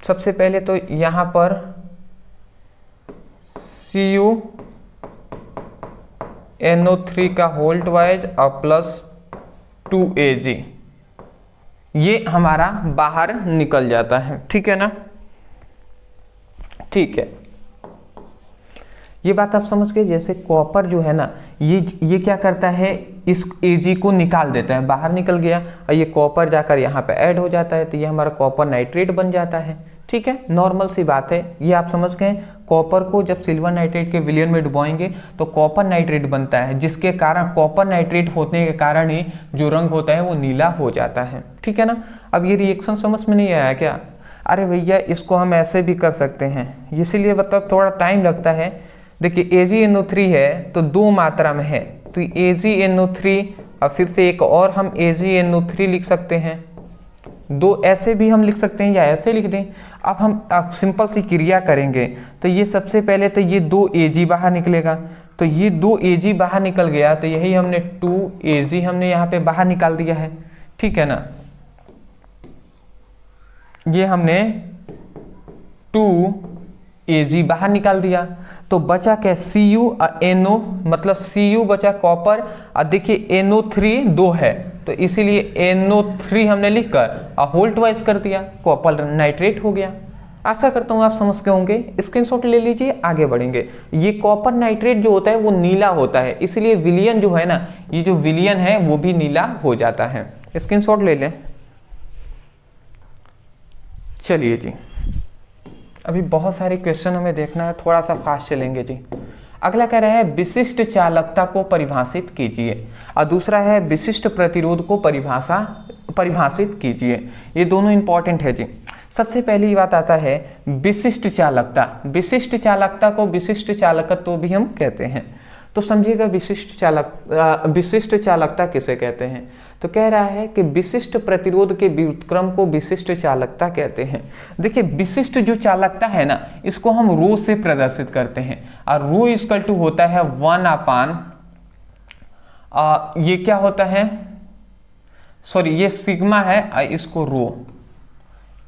सबसे पहले तो यहाँ पर CuNO3 का होल ट्वाइस और प्लस 2Ag, ये हमारा बाहर निकल जाता है, ठीक है ना। ठीक है, ये बात आप समझ गए। जैसे कॉपर जो है ना, ये क्या करता है, इस Ag को निकाल देता है, बाहर निकल गया और ये कॉपर जाकर यहाँ पे ऐड हो जाता है, तो ये हमारा कॉपर नाइट्रेट बन जाता है, ठीक है। नॉर्मल सी बात है, ये आप समझ गए। कॉपर को जब सिल्वर नाइट्रेट के विलयन में डुबोएंगे तो कॉपर नाइट्रेट बनता है, जिसके कारण कॉपर नाइट्रेट होने के कारण ही जो रंग होता है वो नीला हो जाता है, ठीक है ना। अब ये रिएक्शन समझ में नहीं आया क्या? अरे भैया, इसको हम ऐसे भी कर सकते हैं, इसीलिए मतलब थोड़ा टाइम लगता है। देखिए AgNO3 है तो 2 मात्रा में है, तो AgNO3 और फिर से एक और हम AgNO3 लिख सकते हैं। 2 ऐसे भी हम लिख सकते हैं या ऐसे लिख दें। अब हम सिंपल सी क्रिया करेंगे तो ये सबसे पहले तो ये 2 Ag बाहर निकलेगा, तो ये 2 Ag बाहर निकल गया, तो यही हमने 2 Ag हमने यहाँ पे बाहर निकाल दिया है, ठीक है ना। ये हमने 2 Ag बाहर निकाल दिया, तो बचा क्या, Cu और NO, मतलब Cu बचा कॉपर और देखिए NO3 2 है, तो इसीलिए NO3 हमने लिखकर और होल ट्वाइस कर दिया, कॉपर नाइट्रेट हो गया। आशा करता हूँ आप समझ गए होंगे। स्क्रीनशॉट ले लीजिए, आगे बढ़ेंगे। ये कॉपर नाइट्रेट जो होता है वो नीला होता है, इसलिए विलयन जो है ना, ये जो विलयन है वो भी नीला हो जाता है। स्क्रीनशॉट ले लें। चलिए जी, अभी बहुत सारे क्वेश्चन हमें देखना है, थोड़ा सा फास्ट चलेंगे जी। अगला कह रहा है विशिष्ट चालकता को परिभाषित कीजिए, और दूसरा है विशिष्ट प्रतिरोध को परिभाषित कीजिए। ये दोनों इंपॉर्टेंट है जी। सबसे पहली बात आता है विशिष्ट चालकता। विशिष्ट चालकता को विशिष्ट चालकत्व भी हम कहते हैं। तो समझिएगा विशिष्ट चालकता किसे कहते हैं। तो कह रहा है कि विशिष्ट प्रतिरोध के व्युत्क्रम को विशिष्ट चालकता कहते हैं। देखिए विशिष्ट जो चालकता है ना, इसको हम रो से प्रदर्शित करते हैं, और रो इक्वल टू होता है 1/, ये क्या होता है, सॉरी ये सिग्मा है, इसको रो,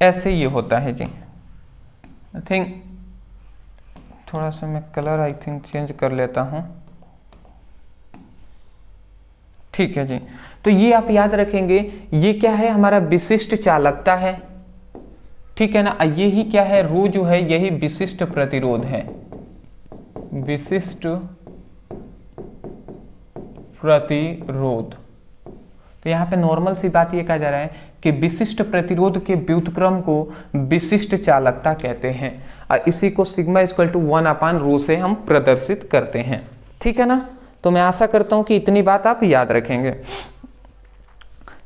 ऐसे ये होता है जी। आई थिंक थोड़ा सा मैं कलर आई थिंक चेंज कर लेता हूं, ठीक है जी। तो ये आप याद रखेंगे, ये क्या है, हमारा विशिष्ट चालकता है, ठीक है ना। ये ही क्या है, रो जो है यही विशिष्ट प्रतिरोध है, विशिष्ट प्रतिरोध। तो यहाँ पे नॉर्मल सी बात ये कहा जा रहा है कि विशिष्ट प्रतिरोध के व्युत्क्रम को विशिष्ट चालकता कहते हैं, और इसी को सिग्मा इक्वल टू 1/रो से हम प्रदर्शित करते हैं, ठीक है ना। तो मैं आशा करता हूं कि इतनी बात आप याद रखेंगे,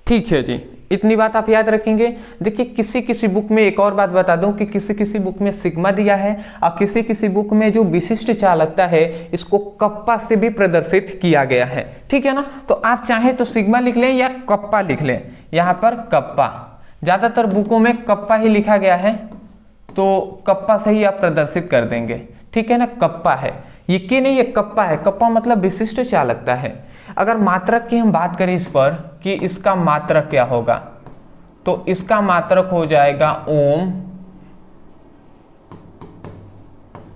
ठीक है जी, इतनी बात आप याद रखेंगे। देखिए किसी किसी बुक में एक और बात बता दूं कि किसी किसी बुक में सिग्मा दिया है, और किसी किसी बुक में जो विशिष्ट चालकता है इसको कप्पा से भी प्रदर्शित किया गया है, ठीक है ना। तो आप चाहें तो सिग्मा लिख लें या कप्पा लिख लें, यहाँ पर कप्पा, ज्यादातर बुकों में कप्पा ही लिखा गया है, तो कप्पा से ही आप प्रदर्शित कर देंगे, ठीक है ना, कप्पा है। ये के नहीं, ये कप्पा है। कप्पा मतलब विशिष्ट चालकता है। अगर मात्रक की हम बात करें इस पर कि इसका मात्रक क्या होगा, तो इसका मात्रक हो जाएगा ओम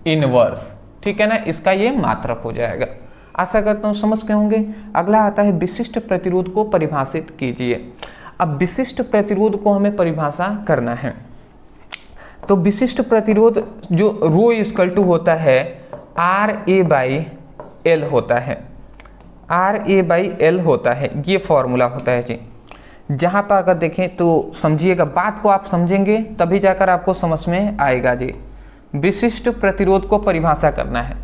इनवर्स। ठीक है ना, इसका ये मात्रक हो जाएगा। आशा करता हूं समझ गए होंगे। अगला आता है विशिष्ट प्रतिरोध को परिभाषित कीजिए। अब विशिष्ट प्रतिरोध को हमें परिभाषा करना है। तो विशिष्ट प्रतिरोध जो रो इक्वल टू होता है आर ए बाई एल होता है, आर ए बाई एल होता है, ये फॉर्मूला होता है जी। जहाँ पर अगर देखें तो समझिएगा, बात को आप समझेंगे तभी जाकर आपको समझ में आएगा जी। विशिष्ट प्रतिरोध को परिभाषा करना है।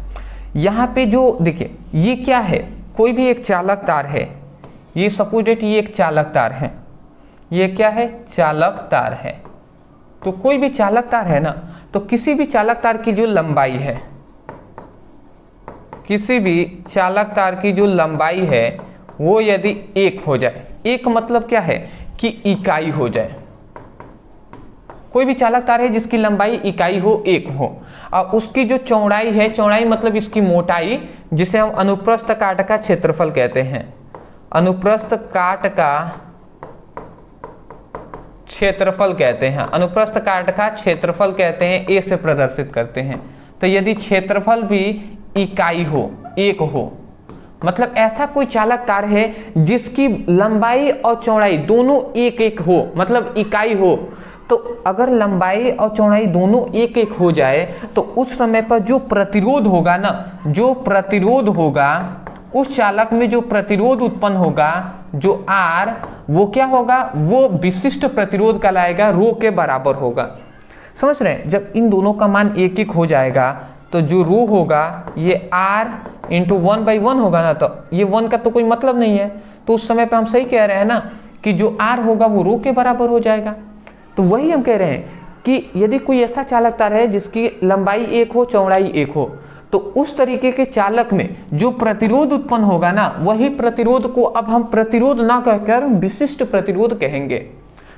यहाँ पे जो देखिए ये क्या है, कोई भी एक चालक तार है, ये सपोज डेट ये एक चालक तार है, ये क्या है, चालक तार है। तो कोई भी चालक तार है ना, तो किसी भी चालक तार की जो लंबाई है, किसी भी चालक तार की जो लंबाई है वो यदि 1 हो जाए, एक मतलब क्या है कि इकाई हो जाए। कोई भी चालक तार है जिसकी लंबाई इकाई हो, 1 हो, और उसकी जो चौड़ाई है, चौड़ाई मतलब इसकी मोटाई, जिसे हम अनुप्रस्थ काट का क्षेत्रफल कहते हैं, अनुप्रस्थ काट का क्षेत्रफल कहते हैं, अनुप्रस्थ काट का क्षेत्रफल कहते हैं, ए से प्रदर्शित करते हैं। तो यदि क्षेत्रफल भी इकाई हो, 1 हो, मतलब ऐसा कोई चालक तार है जिसकी लंबाई और चौड़ाई दोनों 1-1 हो, मतलब इकाई हो। तो अगर लंबाई और चौड़ाई दोनों 1-1 हो जाए तो उस समय पर जो प्रतिरोध होगा ना, जो प्रतिरोध होगा उस चालक में जो प्रतिरोध उत्पन्न होगा, जो R, वो क्या होगा, वो विशिष्ट प्रतिरोध कहलाएगा, रो के बराबर होगा। समझ रहे हैं? जब इन दोनों का मान 1-1 हो जाएगा तो जो रो होगा ये R इंटू 1/1 होगा ना, तो ये 1 का तो कोई मतलब नहीं है। तो उस समय पे हम सही कह रहे हैं ना कि जो R होगा वो रो के बराबर हो जाएगा। तो वही हम कह रहे हैं कि यदि कोई ऐसा चालक तार है जिसकी लंबाई 1 हो, चौड़ाई 1 हो, तो उस तरीके के चालक में जो प्रतिरोध उत्पन्न होगा ना, वही प्रतिरोध को अब हम प्रतिरोध ना कहकर विशिष्ट प्रतिरोध कहेंगे।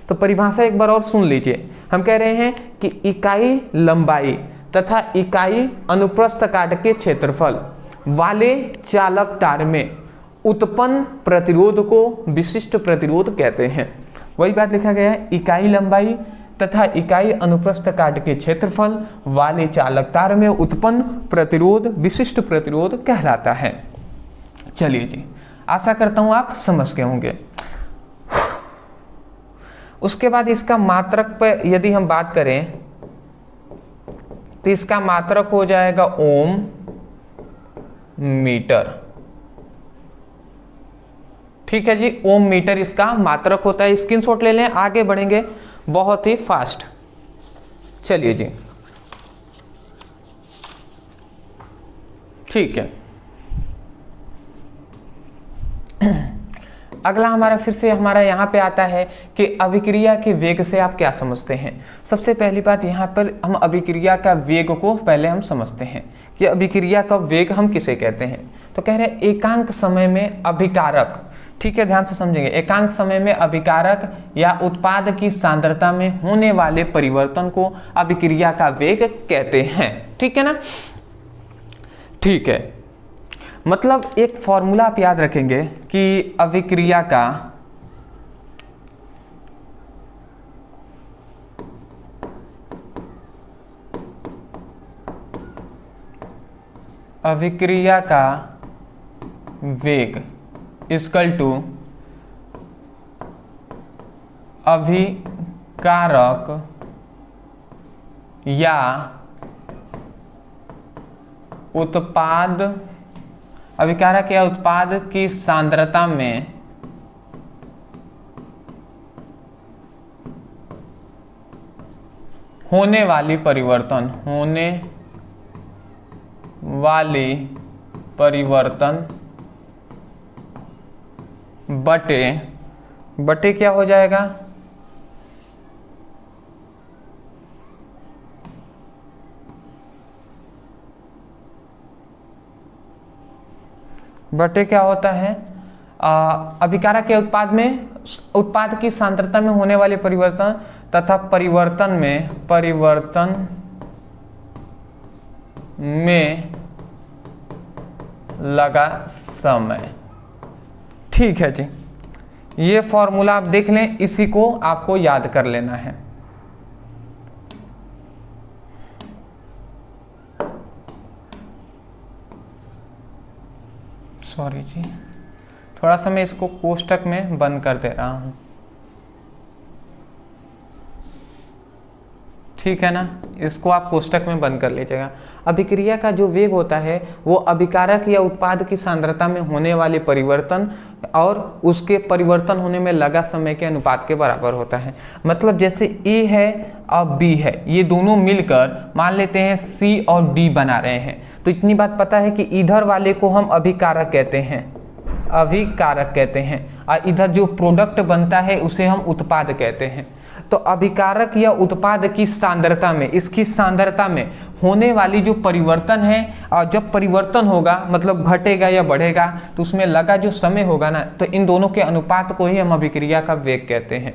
तो परिभाषा एक बार और सुन लीजिए। हम कह रहे हैं कि इकाई लंबाई तथा इकाई अनुप्रस्थ काट के क्षेत्रफल वाले चालक तार में उत्पन्न प्रतिरोध को विशिष्ट प्रतिरोध कहते हैं। वही बात लिखा गया है, इकाई लंबाई तथा इकाई अनुप्रस्थ काट के क्षेत्रफल वाले चालक तार में उत्पन्न प्रतिरोध विशिष्ट प्रतिरोध कहलाता है। चलिए जी, आशा करता हूं आप समझ गए होंगे। उसके बाद इसका मात्रक पर यदि हम बात करें तो इसका मात्रक हो जाएगा ओम मीटर। ठीक है जी, ओम मीटर इसका मात्रक होता है। स्क्रीनशॉट ले लें, आगे बढ़ेंगे बहुत ही फास्ट। चलिए जी, ठीक है। अगला हमारा फिर से हमारा यहाँ पे आता है कि अभिक्रिया के वेग से आप क्या समझते हैं। सबसे पहली बात यहाँ पर हम अभिक्रिया का वेग को पहले हम समझते हैं कि अभिक्रिया का वेग हम किसे कहते हैं। तो कह रहे हैं एकांक समय में अभिकारक, ठीक है, ध्यान से समझेंगे, एकांक समय में अभिकारक या उत्पाद की सांद्रता में होने वाले परिवर्तन को अभिक्रिया का वेग कहते हैं। ठीक है ना, ठीक है। मतलब एक फॉर्मूला आप याद रखेंगे कि अभिक्रिया का वेग इक्वल टू अभिकारक या उत्पाद, अभिकारक या उत्पाद की सांद्रता में होने वाली परिवर्तन, होने वाली परिवर्तन बटे क्या हो जाएगा, बटे क्या होता है, अभिकारक के उत्पाद में, उत्पाद की सांद्रता में होने वाले परिवर्तन तथा परिवर्तन में लगा समय। ठीक है जी, ये फॉर्मूला आप देख लें, इसी को आपको याद कर लेना है। सॉरी जी, थोड़ा सा मैं इसको कोष्टक में बंद कर दे रहा हूं। ठीक है ना, इसको आप कोष्टक में बंद कर लीजिएगा। अभिक्रिया का जो वेग होता है वो अभिकारक या उत्पाद की सांद्रता में होने वाले परिवर्तन और उसके परिवर्तन होने में लगा समय के अनुपात के बराबर होता है। मतलब जैसे A है और B है, ये दोनों मिलकर मान लेते हैं C और D बना रहे हैं, तो इतनी बात पता है कि इधर वाले को हम अभिकारक कहते हैं, अभिकारक कहते हैं, और इधर जो प्रोडक्ट बनता है उसे हम उत्पाद कहते हैं। तो अभिकारक या उत्पाद की सांद्रता में, इसकी सांद्रता में होने वाली जो परिवर्तन है, और जब परिवर्तन होगा मतलब घटेगा या बढ़ेगा, तो उसमें लगा जो समय होगा ना, तो इन दोनों के अनुपात को ही हम अभिक्रिया का वेग कहते हैं।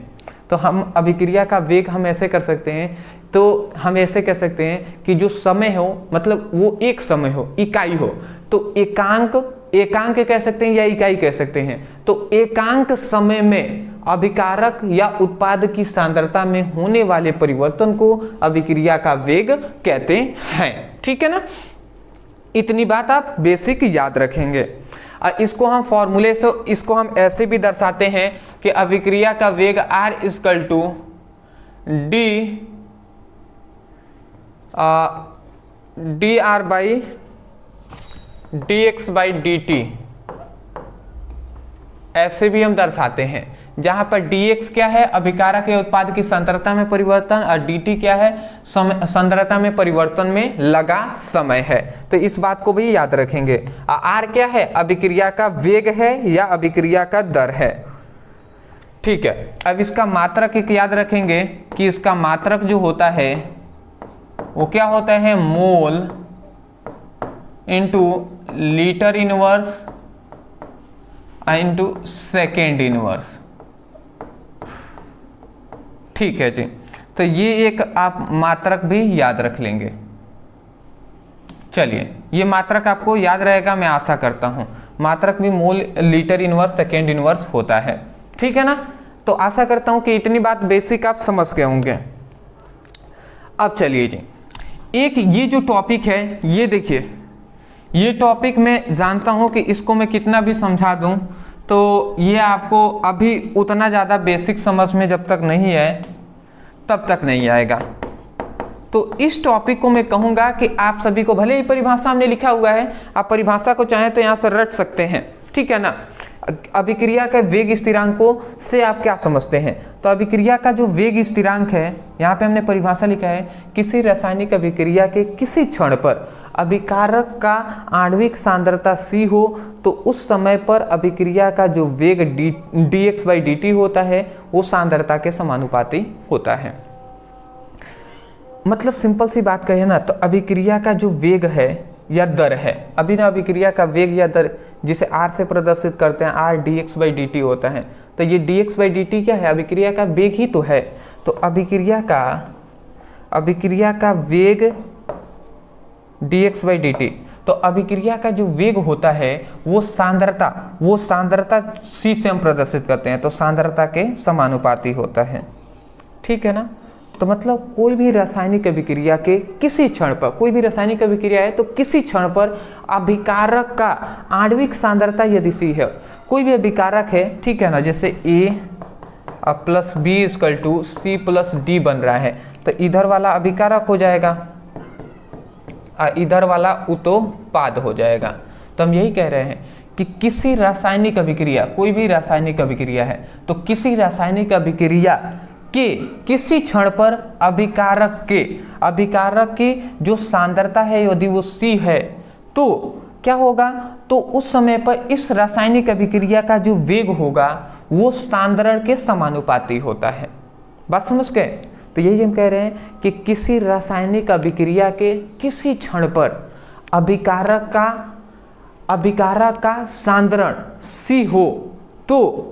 तो हम अभिक्रिया का वेग हम ऐसे कर सकते हैं, तो हम ऐसे कह सकते हैं कि जो समय हो मतलब वो एक समय हो, इकाई हो, तो एकांक कह सकते हैं या इकाई कह सकते हैं। तो एकांक समय में अभिकारक या उत्पाद की सांद्रता में होने वाले परिवर्तन को अभिक्रिया का वेग कहते हैं। ठीक है ना, इतनी बात आप बेसिक याद रखेंगे। इसको हम फॉर्मूले से, इसको हम ऐसे भी दर्शाते हैं कि अभिक्रिया का वेग R equal to D R by dx by dt, ऐसे भी हम दर्शाते हैं, जहां पर dx क्या है, अभिकारक या उत्पाद की सांद्रता में परिवर्तन, और dt क्या है, सांद्रता में परिवर्तन में लगा समय है। तो इस बात को भी याद रखेंगे। r क्या है, अभिक्रिया का वेग है या अभिक्रिया का दर है। ठीक है, अब इसका मात्रक एक याद रखेंगे कि इसका मात्रक जो होता है वो क्या होता है, mole into litre inverse into second inverse. ठीक है जी, तो ये एक आप मात्रक भी याद रख लेंगे। चलिए, ये मात्रक आपको याद रहेगा, मैं आशा करता हूं। मात्रक भी mole litre inverse second inverse होता है। ठीक है ना, तो आशा करता हूं कि इतनी बात बेसिक आप समझ गए होंगे। अब चलिए जी, एक ये जो टॉपिक है, ये देखिए, ये टॉपिक मैं जानता हूं कि इसको मैं कितना भी समझा दूं तो ये आपको अभी उतना ज़्यादा बेसिक समझ में जब तक नहीं है तब तक नहीं आएगा। तो इस टॉपिक को मैं कहूँगा कि आप सभी को, भले ही परिभाषा हमने लिखा हुआ है, आप परिभाषा को चाहें तो यहाँ से रट सकते हैं। ठीक है ना, अभिक्रिया के वेग स्थिरांकों से आप क्या समझते हैं। तो अभिक्रिया का जो वेग स्थिरांक है, यहाँ पे हमने परिभाषा लिखा है, किसी रासायनिक अभिक्रिया के किसी क्षण पर अभिकारक का आणविक सांद्रता C हो तो उस समय पर अभिक्रिया का जो वेग dx बाई dt होता है वो सांद्रता के समानुपाती होता है। मतलब सिंपल सी बात कहे ना, तो अभिक्रिया का जो वेग है या दर है, अभी ना अभिक्रिया का वेग या दर जिसे R से प्रदर्शित करते हैं, R dx बाई dt होता है। तो ये dx बाई dt क्या है, अभिक्रिया का वेग ही तो है। तो अभिक्रिया का वेग dx बाई dt, तो अभिक्रिया का जो वेग होता है वो सांद्रता C से हम प्रदर्शित करते हैं, तो सांद्रता के समानुपाती होता है। ठीक है ना, तो मतलब कोई भी रासायनिक अभिक्रिया के किसी क्षण पर, कोई भी रासायनिक अभिक्रिया है तो किसी क्षण पर अभिकारक का आणविक सांद्रता यदि C है, कोई भी अभिकारक है, ठीक है ना, जैसे A plus B equal to C plus D बन रहा है, तो इधर वाला अभिकारक हो जाएगा, इधर वाला उत्पाद हो जाएगा। तो हम यही कह रहे हैं कि किसी रासायनिक अभिक्रिया, कोई भी रासायनिक अभिक्रिया है, तो किसी रासायनिक अभिक्रिया के किसी क्षण पर अभिकारक की जो सांद्रता है यदि वो C है तो क्या होगा, तो उस समय पर इस रासायनिक अभिक्रिया का जो वेग होगा वो सांद्रण के समानुपाती होता है। बात समझ गए। तो यही हम कह रहे हैं कि किसी रासायनिक अभिक्रिया के किसी क्षण पर अभिकारक का सांद्रण C हो तो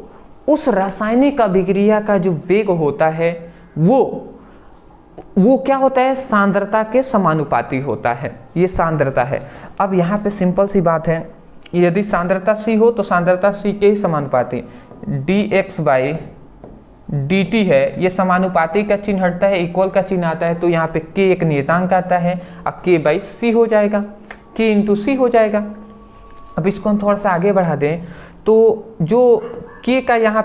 उस रासायनिक अभिक्रिया का जो वेग होता है वो क्या होता है, सांद्रता के समानुपाती होता है। ये सांद्रता है। अब यहाँ पे सिंपल सी बात है, यदि सांद्रता C हो तो सांद्रता C के ही समानुपाती dx बाई dt है, ये समानुपाती का चिन्ह हटता है, इक्वल का चिन्ह आता है, तो यहाँ पे k एक नियतांक आता है, अब k बाई C हो जाएगा, k इंटू C हो जाएगा। अब इसको हम थोड़ा सा आगे बढ़ा दें तो जो k का यहाँ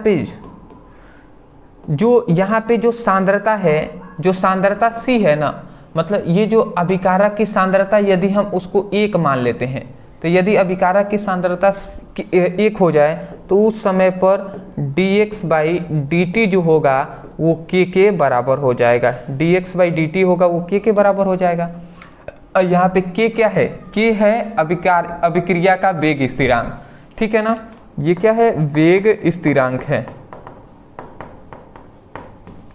पे जो सांद्रता है, जो सांद्रता C है ना, मतलब ये जो अभिकारक की सांद्रता यदि हम उसको 1 मान लेते हैं, तो यदि अभिकारक की सांद्रता 1 हो जाए तो उस समय पर dx बाई dt जो होगा वो k के बराबर हो जाएगा, dx बाई dt होगा वो k के बराबर हो जाएगा। यहाँ पे k क्या है? k है अभिक्रिया का वेग स्थिरांक, ठीक है ना, ये क्या है? वेग स्थिरांक है,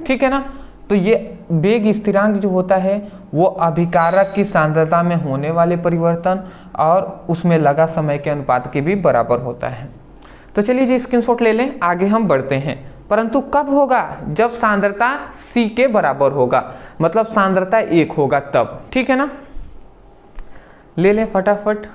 ठीक है ना। तो ये वेग स्थिरांक जो होता है वो अभिकारक की सांद्रता में होने वाले परिवर्तन और उसमें लगा समय के अनुपात के भी बराबर होता है। तो चलिए जी स्क्रीनशॉट ले लें, आगे हम बढ़ते हैं। परंतु कब होगा? जब सांद्रता C के बराबर होगा, मतलब सांद्रता 1 होगा तब, ठीक है ना। ले लें फटाफट,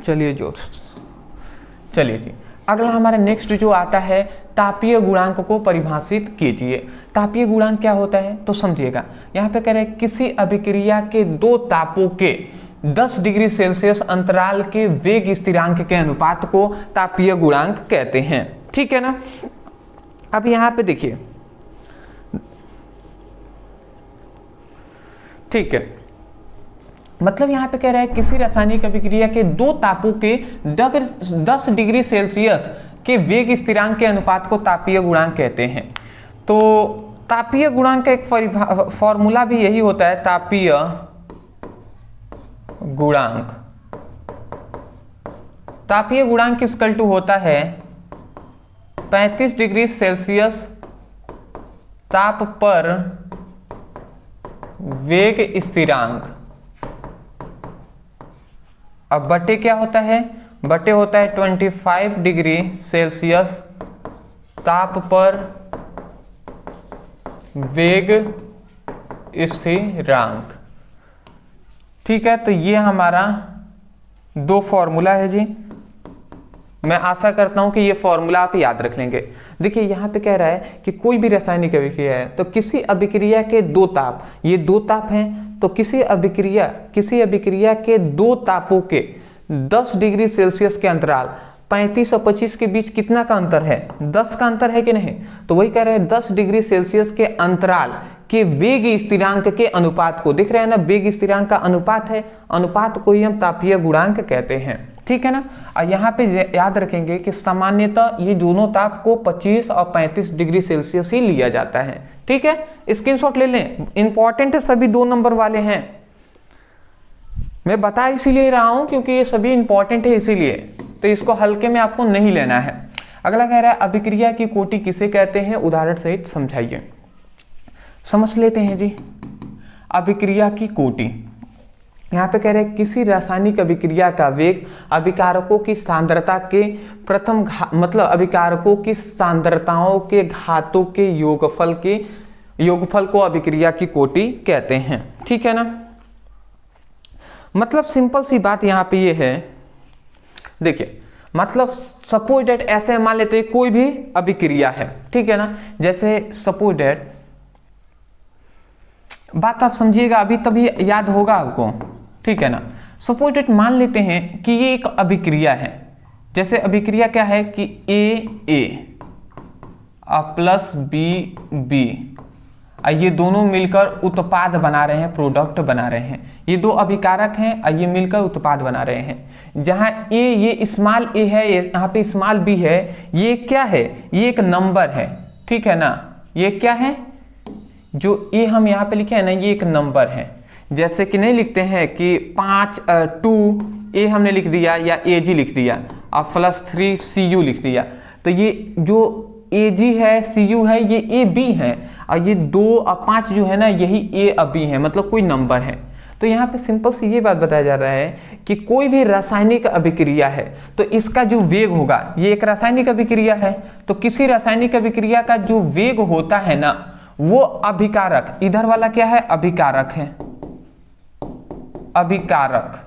चलिए जी अगला हमारा नेक्स्ट जो आता है, तापीय गुणांक को परिभाषित कीजिए। तापीय गुणांक क्या होता है तो समझिएगा, यहाँ पे कह रहे हैं किसी अभिक्रिया के दो तापों के 10 डिग्री सेल्सियस अंतराल के वेग स्थिरांक के अनुपात को तापीय गुणांक कहते हैं, ठीक है ना। अब यहाँ पे देखिए, ठीक है, मतलब यहाँ पे कह रहा है किसी रासायनिक अभिक्रिया के दो तापों के 10 डिग्री सेल्सियस के वेग स्थिरांक के अनुपात को तापीय गुणांक कहते हैं। तो तापीय गुणांक का एक फॉर्मूला भी यही होता है, तापीय गुणांक। तापीय गुणांक इक्वल टू होता है 35 डिग्री सेल्सियस ताप पर वेग स्थिरांक। अब बटे क्या होता है? बटे होता है 25 डिग्री सेल्सियस ताप पर वेग स्थिरांक, ठीक है। तो ये हमारा दो फॉर्मूला है जी, मैं आशा करता हूं कि ये फॉर्मूला आप याद रख लेंगे। देखिए यहाँ पे कह रहा है कि कोई भी रासायनिक अभिक्रिया है तो किसी अभिक्रिया के दो ताप, ये दो ताप हैं, तो किसी अभिक्रिया के दो तापों के 10 डिग्री सेल्सियस के अंतराल 35 और 25 के बीच कितना का अंतर है? 10 का अंतर है कि नहीं? तो वही कह रहे हैं 10 डिग्री सेल्सियस के अंतराल के वेग स्थिरांक के अनुपात को, दिख रहे हैं ना, वेग स्थिरांक का अनुपात है, अनुपात को ही हम तापीय गुणांक कहते हैं, ठीक है ना। और यहाँ पे याद रखेंगे कि सामान्यतः ये दोनों ताप को 25 और 35 डिग्री सेल्सियस ही लिया जाता है, ठीक है। स्क्रीनशॉट ले लें, इंपॉर्टेंट है, सभी 2 नंबर वाले हैं। मैं बता इसीलिए रहा हूं क्योंकि ये सभी इंपॉर्टेंट है, इसीलिए तो इसको हल्के में आपको नहीं लेना है। अगला कह रहा है अभिक्रिया की कोटि किसे कहते हैं, उदाहरण सहित समझाइए। समझ लेते हैं जी, अभिक्रिया की कोटि। यहाँ पे कह रहे हैं किसी रासायनिक अभिक्रिया का वेग अभिकारकों की सांद्रता के प्रथम मतलब अभिकारकों की सांद्रताओं के घातों के योगफल को अभिक्रिया की कोटि कहते हैं, ठीक है ना। मतलब सिंपल सी बात यहाँ पे ये है, देखिए, मतलब सपोज डेट ऐसे मान लेते हैं कोई भी अभिक्रिया है, ठीक है ना। जैसे सपोज डेट, बात आप समझिएगा अभी तभी याद होगा आपको, ठीक है ना। सपोज डेट मान लेते हैं कि ये एक अभिक्रिया है, जैसे अभिक्रिया क्या है कि ए प्लस बी ये दोनों मिलकर उत्पाद बना रहे हैं, प्रोडक्ट बना रहे हैं। ये दो अभिकारक हैं और ये मिलकर उत्पाद बना रहे हैं। जहां ये स्मॉल ए है, यहाँ पे स्मॉल बी है, ये क्या है? ये एक नंबर है, ठीक है ना। ये क्या है? जो ए हम यहाँ पे लिखे हैं ना, ये एक नंबर है। जैसे कि नहीं लिखते हैं कि 2 ए हमने लिख दिया या ए जी लिख दिया और +3 सी यू लिख दिया, तो ये जो ए जी है, सी यू है, ये ए बी है, और ये 2 और 5 जो है ना, यही ए और बी है, मतलब कोई नंबर है। तो यहाँ पे सिंपल सी ये बात बताया जा रहा है कि कोई भी रासायनिक अभिक्रिया है तो इसका जो वेग होगा, ये एक रासायनिक अभिक्रिया है, तो किसी रासायनिक अभिक्रिया का जो वेग होता है ना, वो अभिकारक, इधर वाला क्या है? अभिकारक है, अभिकारक,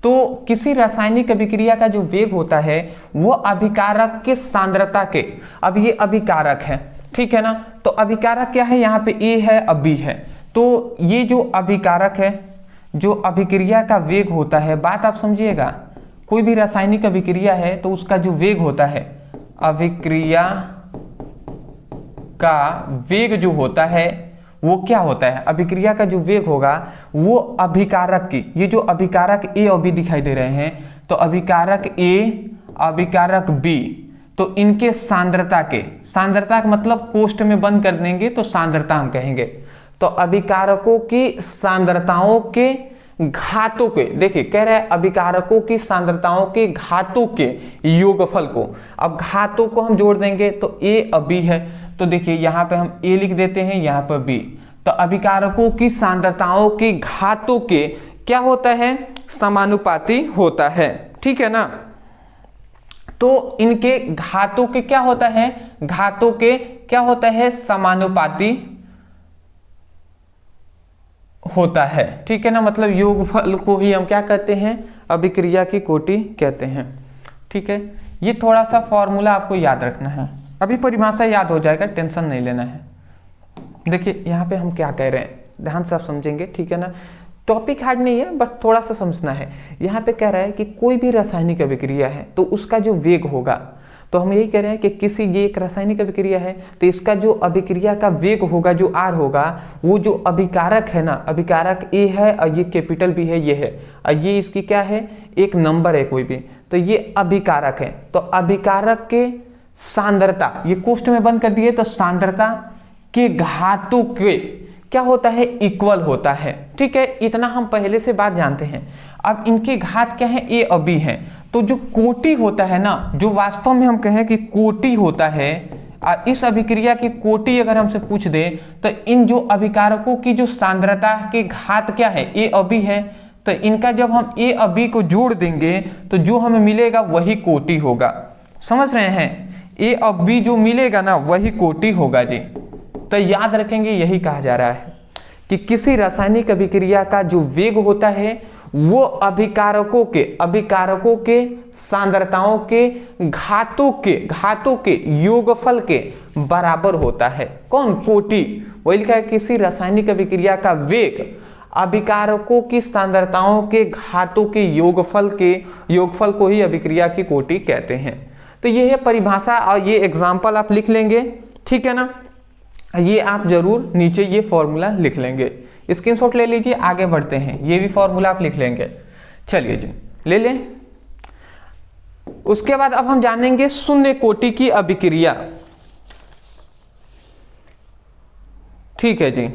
तो किसी रासायनिक अभिक्रिया का जो वेग होता है वो अभिकारक के सांद्रता के, अब ये अभिकारक है, ठीक है ना, तो अभिकारक क्या है, यहाँ पे ए है अब बी है, तो ये जो अभिकारक है, जो अभिक्रिया का वेग होता है, बात आप समझिएगा, कोई भी रासायनिक अभिक्रिया है तो उसका जो वेग होता है, अभिक्रिया का वेग जो होता है वो क्या होता है, अभिक्रिया का जो वेग होगा वो अभिकारक की, ये जो अभिकारक ए और बी दिखाई दे रहे हैं, तो अभिकारक ए अभिकारक बी, तो इनके सांद्रता के, सांद्रता का मतलब कोष्ठ में बंद कर देंगे तो सांद्रता हम कहेंगे, तो अभिकारकों की सांद्रताओं के घातों के, देखिए कह रहा है अभिकारकों की सांद्रताओं के घातों के योगफल को, अब घातों को हम जोड़ देंगे तो ए और बी है, तो देखिए यहाँ पे हम ए लिख देते हैं, यहाँ पर बी, तो अभिकारकों की सांद्रताओं के घातों के क्या होता है, समानुपाती होता है, ठीक है ना, तो इनके घातों के क्या होता है, घातों के क्या होता है, समानुपाती होता है, ठीक है ना, मतलब योगफल को ही हम क्या कहते हैं, अभिक्रिया की कोटि कहते हैं, ठीक है। ये थोड़ा सा फॉर्मूला आपको याद रखना है, अभी परिभाषा याद हो जाएगा, टेंशन नहीं लेना है। देखिए यहाँ पे हम क्या कह रहे हैं, ध्यान से आप समझेंगे, ठीक है ना, टॉपिक हार्ड नहीं है बट थोड़ा सा समझना है। यहाँ पे कह रहा है कि कोई भी रासायनिक अभिक्रिया है तो उसका जो वेग होगा, तो हम यही कह रहे हैं कि किसी, ये एक रासायनिक अभिक्रिया है तो इसका जो अभिक्रिया का वेग होगा, जो आर होगा, वो जो अभिकारक है ना, अभिकारक ए है और ये कैपिटल बी है, ये है, और ये इसकी क्या है, एक नंबर है कोई भी, तो ये अभिकारक है, तो अभिकारक के सांद्रता, ये कोष्ठ में बंद कर दिए, तो सांद्रता के घातों के क्या होता है, इक्वल होता है, ठीक है, इतना हम पहले से बात जानते हैं। अब इनके घात क्या है, ए और बी है, तो जो कोटि होता है ना, जो वास्तव में हम कहें कि कोटि होता है, इस अभिक्रिया की कोटि अगर हमसे पूछ दे तो इन जो अभिकारकों की जो सांद्रता के घात क्या है, ए और बी है, तो इनका जब हम ए और बी को जोड़ देंगे तो जो हमें मिलेगा वही कोटि होगा, समझ रहे हैं, ए और बी जो मिलेगा ना वही कोटि होगा जी। तो याद रखेंगे, यही कहा जा रहा है कि किसी रासायनिक अभिक्रिया का जो वेग होता है वो अभिकारकों के सांद्रताओं के घातों के योगफल के बराबर होता है। कौन, कोटि, वही लिखा है, किसी रासायनिक अभिक्रिया का वेग अभिकारकों की सांद्रताओं के घातों के योगफल को ही अभिक्रिया की कोटि कहते हैं। तो ये है परिभाषा और ये एग्जाम्पल आप लिख लेंगे, ठीक है ना, ये आप जरूर नीचे ये फॉर्मूला लिख लेंगे, स्क्रीनशॉट ले लीजिए, आगे बढ़ते हैं, ये भी फॉर्मूला आप लिख लेंगे। चलिए जी ले लें। उसके बाद अब हम जानेंगे शून्य कोटि की अभिक्रिया, ठीक है जी,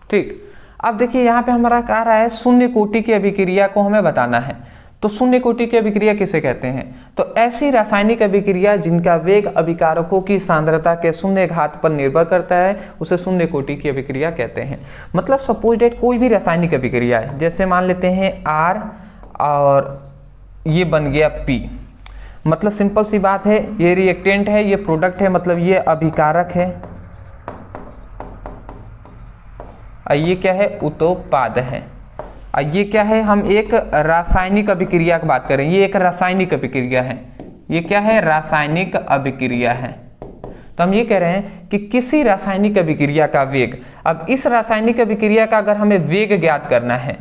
ठीक। अब देखिए यहाँ पे हमारा कह रहा है शून्य कोटि की अभिक्रिया को हमें बताना है, तो शून्य कोटि की अभिक्रिया किसे कहते हैं, तो ऐसी रासायनिक अभिक्रिया जिनका वेग अभिकारकों की सांद्रता के शून्य घात पर निर्भर करता है उसे शून्य कोटि की अभिक्रिया कहते हैं। मतलब सपोज डेट कोई भी रासायनिक अभिक्रिया है, जैसे मान लेते हैं आर और ये बन गया पी, मतलब सिंपल सी बात है, ये रिएक्टेंट है, ये प्रोडक्ट है, मतलब ये अभिकारक है और ये क्या है, उत्पाद है, और ये क्या है, हम एक रासायनिक अभिक्रिया की बात करें, ये एक रासायनिक अभिक्रिया है, ये क्या है, रासायनिक अभिक्रिया है। तो हम ये कह रहे हैं कि किसी रासायनिक अभिक्रिया का वेग, अब इस रासायनिक अभिक्रिया का अगर हमें वेग ज्ञात करना है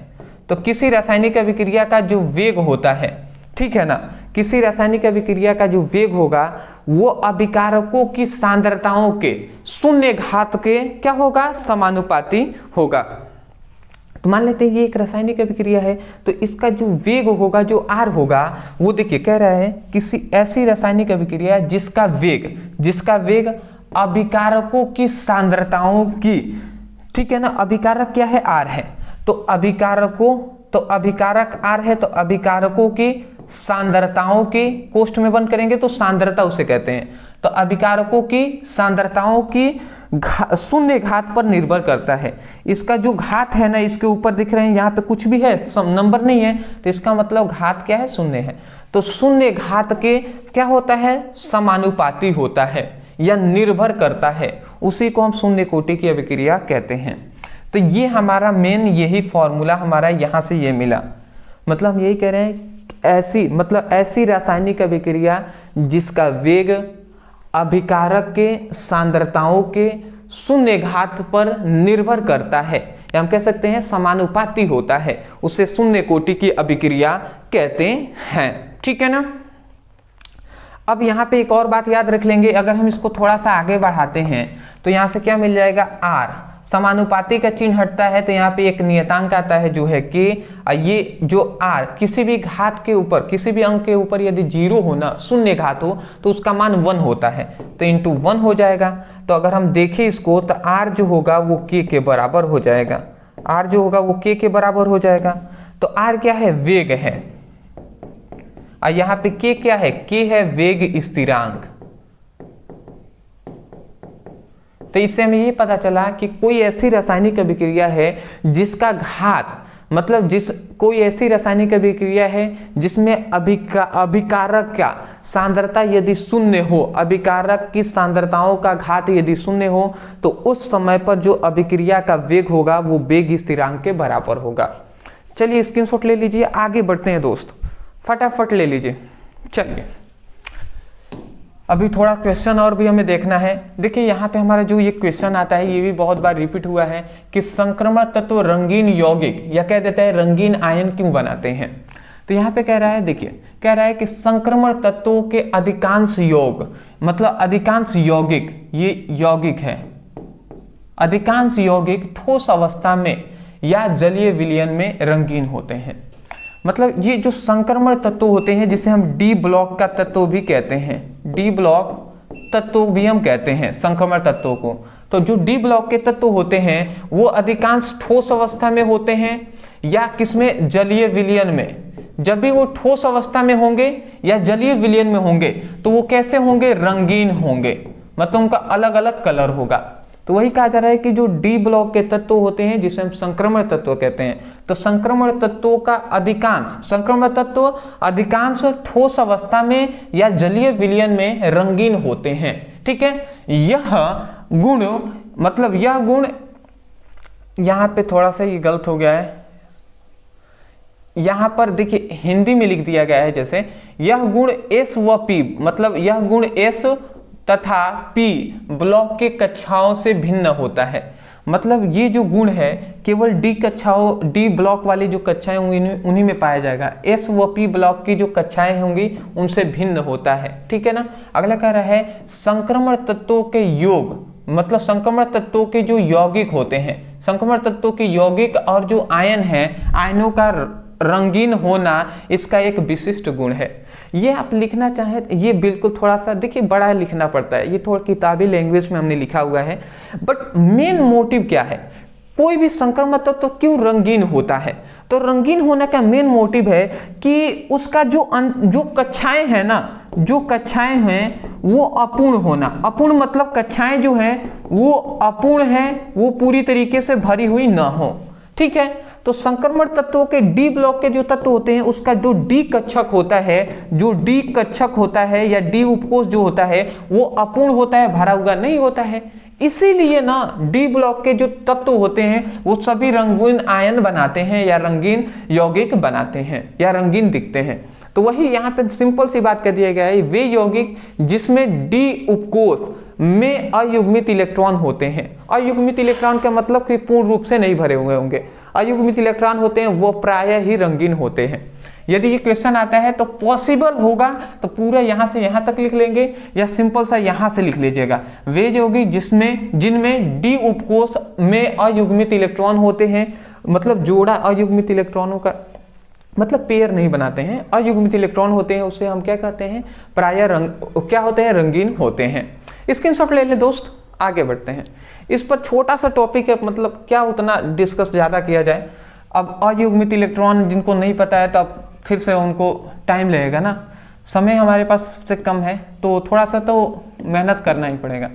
तो किसी रासायनिक अभिक्रिया का जो वेग होता है, ठीक है ना, किसी रासायनिक अभिक्रिया का जो वेग होगा वो अभिकारकों की सांद्रताओं के शून्य घात के क्या होगा, समानुपाती होगा। तो मान लेते हैं ये एक रासायनिक अभिक्रिया है, तो इसका जो वेग होगा, जो आर होगा, वो देखिए कह रहा है किसी ऐसी रासायनिक अभिक्रिया जिसका वेग अभिकारकों की सांद्रताओं की, ठीक है ना, अभिकारक क्या है, आर है, तो अभिकारक आर है, तो अभिकारकों की सांद्रताओं के कोष्ठ में बंद करेंगे तो सांद्रता उसे कहते हैं, तो अभिकारकों की सांद्रताओं की शून्य घात पर निर्भर करता है। इसका जो घात है ना, इसके ऊपर दिख रहे हैं, यहाँ पे कुछ भी है, नंबर नहीं है, तो इसका मतलब घात क्या है, शून्य है, तो शून्य घात के क्या होता है, समानुपाती होता है या निर्भर करता है, उसी को हम शून्य कोटि की अभिक्रिया कहते हैं। तो ये हमारा मेन यही फॉर्मूला हमारा यहाँ से ये मिला। मतलब हम यही कह रहे हैं ऐसी रासायनिक अभिक्रिया जिसका वेग अभिकारक के सांद्रताओं के शून्य घात पर निर्भर करता है, या हम कह सकते हैं समानुपाती होता है, उसे शून्य कोटि की अभिक्रिया कहते हैं। ठीक है ना। अब यहाँ पे एक और बात याद रख लेंगे, अगर हम इसको थोड़ा सा आगे बढ़ाते हैं तो यहाँ से क्या मिल जाएगा, आर, समानुपाती का चिन्ह हटता है तो यहाँ पे एक नियतांक आता है जो है कि ये जो आर किसी भी घात के ऊपर, किसी भी अंक के ऊपर यदि 0 हो ना, शून्य घात हो, तो उसका मान 1 होता है, तो इंटू 1 हो जाएगा। तो अगर हम देखें इसको तो आर जो होगा वो के के बराबर हो जाएगा, आर जो होगा वो के के बराबर हो जाएगा। तो आर क्या है, वेग है, और यहाँ पे के क्या है, के है वेग स्थिरांक। तो इससे हमें ये पता चला कि कोई ऐसी रासायनिक अभिक्रिया है जिसका घात, मतलब कोई ऐसी रासायनिक अभिक्रिया है जिसमें अभिकारक का सांद्रता यदि शून्य हो, अभिकारक की सांद्रताओं का घात यदि शून्य हो, तो उस समय पर जो अभिक्रिया का वेग होगा वो वेग स्थिरांक के बराबर होगा। चलिए स्क्रीनशॉट ले लीजिए, आगे बढ़ते हैं दोस्त, फटाफट ले लीजिए। चलिए अभी थोड़ा क्वेश्चन और भी हमें देखना है। देखिए यहाँ पे हमारा जो ये क्वेश्चन आता है ये भी बहुत बार रिपीट हुआ है कि संक्रमण तत्व रंगीन यौगिक या कह देते हैं रंगीन आयन क्यों बनाते हैं। तो यहाँ पे कह रहा है, देखिए कह रहा है कि संक्रमण तत्वों के अधिकांश योग, मतलब अधिकांश यौगिक, ये यौगिक है, अधिकांश यौगिक ठोस अवस्था में या जलीय विलयन में रंगीन होते हैं। मतलब ये जो संक्रमण तत्व होते हैं जिसे हम डी ब्लॉक का तत्व भी कहते हैं, डी ब्लॉक तत्व भी हम कहते हैं संक्रमण तत्वों को। तो जो डी ब्लॉक के तत्व होते हैं वो अधिकांश ठोस अवस्था में होते हैं या किसमें, जलीय विलयन में। जब भी वो ठोस अवस्था में होंगे या जलीय विलयन में होंगे तो वो कैसे होंगे, रंगीन होंगे, मतलब उनका अलग अलग कलर होगा। तो वही कहा जा रहा है कि जो डी ब्लॉक के तत्व होते हैं जिसे हम संक्रमण तत्व कहते हैं, तो संक्रमण तत्वों का संक्रमण तत्व अधिकांश ठोस अवस्था में या जलीय विलयन में रंगीन होते हैं। ठीक है, यह गुण, मतलब यह गुण, यहाँ पे थोड़ा सा ये गलत हो गया है, यहाँ पर देखिए हिंदी में लिख दिया गया है जैसे यह गुण एस व पी, मतलब यह गुण एस तथा पी ब्लॉक के कक्षाओं से भिन्न होता है। मतलब ये जो गुण है केवल डी ब्लॉक वाली जो कक्षाएं होंगी उन्हीं में पाया जाएगा, एस व पी ब्लॉक की जो कक्षाएं होंगी उनसे भिन्न होता है। ठीक है ना। अगला कह रहा है संक्रमण तत्वों के योग, मतलब संक्रमण तत्वों के जो यौगिक होते हैं, संक्रमण तत्वों के यौगिक और जो आयन है, आयनों का रंगीन होना इसका एक विशिष्ट गुण है। ये आप लिखना चाहें, ये बिल्कुल थोड़ा सा देखिए बड़ा लिखना पड़ता है, ये थोड़ा किताबी लैंग्वेज में हमने लिखा हुआ है, बट मेन मोटिव क्या है, कोई भी संक्रमण तत्व तो क्यों रंगीन होता है। तो रंगीन होने का मेन मोटिव है कि उसका जो कक्षाएं हैं ना, जो कक्षाएं हैं वो अपूर्ण होना। अपूर्ण मतलब कक्षाएं जो हैं वो अपूर्ण हैं, वो पूरी तरीके से भरी हुई ना हो। ठीक है, तो संक्रमण तत्वों के डी ब्लॉक के जो तत्व होते हैं उसका जो डी कक्षक होता है, जो डी कक्षक होता है या डी उपकोष जो होता है वो अपूर्ण होता है, भरा हुआ नहीं होता है। इसीलिए ना डी ब्लॉक के जो तत्व होते हैं वो सभी रंगीन आयन बनाते हैं या रंगीन यौगिक बनाते हैं या रंगीन दिखते हैं। तो वही यहाँ पे सिंपल सी बात कह दिया गया है, वे यौगिक जिसमें डी उपकोष में अयुग्मित इलेक्ट्रॉन होते हैं। अयुग्मित इलेक्ट्रॉन का मतलब कि पूर्ण रूप से नहीं भरे हुए होंगे, अयुग्मित इलेक्ट्रॉन होते हैं वो प्रायः ही रंगीन होते हैं। यदि ये क्वेश्चन आता है तो पॉसिबल होगा तो पूरा यहाँ से यहाँ तक लिख लेंगे या सिंपल सा यहाँ से लिख लीजिएगा, वे यौगिक जिनमें डी उपकोष में अयुग्मित इलेक्ट्रॉन होते हैं, मतलब जोड़ा अयुग्मित इलेक्ट्रॉनों का मतलब पेयर नहीं बनाते हैं, अयुग्मित इलेक्ट्रॉन होते हैं, उससे हम क्या कहते हैं, प्रायः क्या होते हैं, रंगीन होते हैं। स्क्रीनशॉट ले लें दोस्त, आगे बढ़ते हैं। इस पर छोटा सा टॉपिक है, मतलब क्या उतना डिस्कस ज़्यादा किया जाए। अब अयुग्मित इलेक्ट्रॉन जिनको नहीं पता है तो अब फिर से उनको टाइम लगेगा ना, समय हमारे पास से कम है तो थोड़ा सा तो मेहनत करना ही पड़ेगा।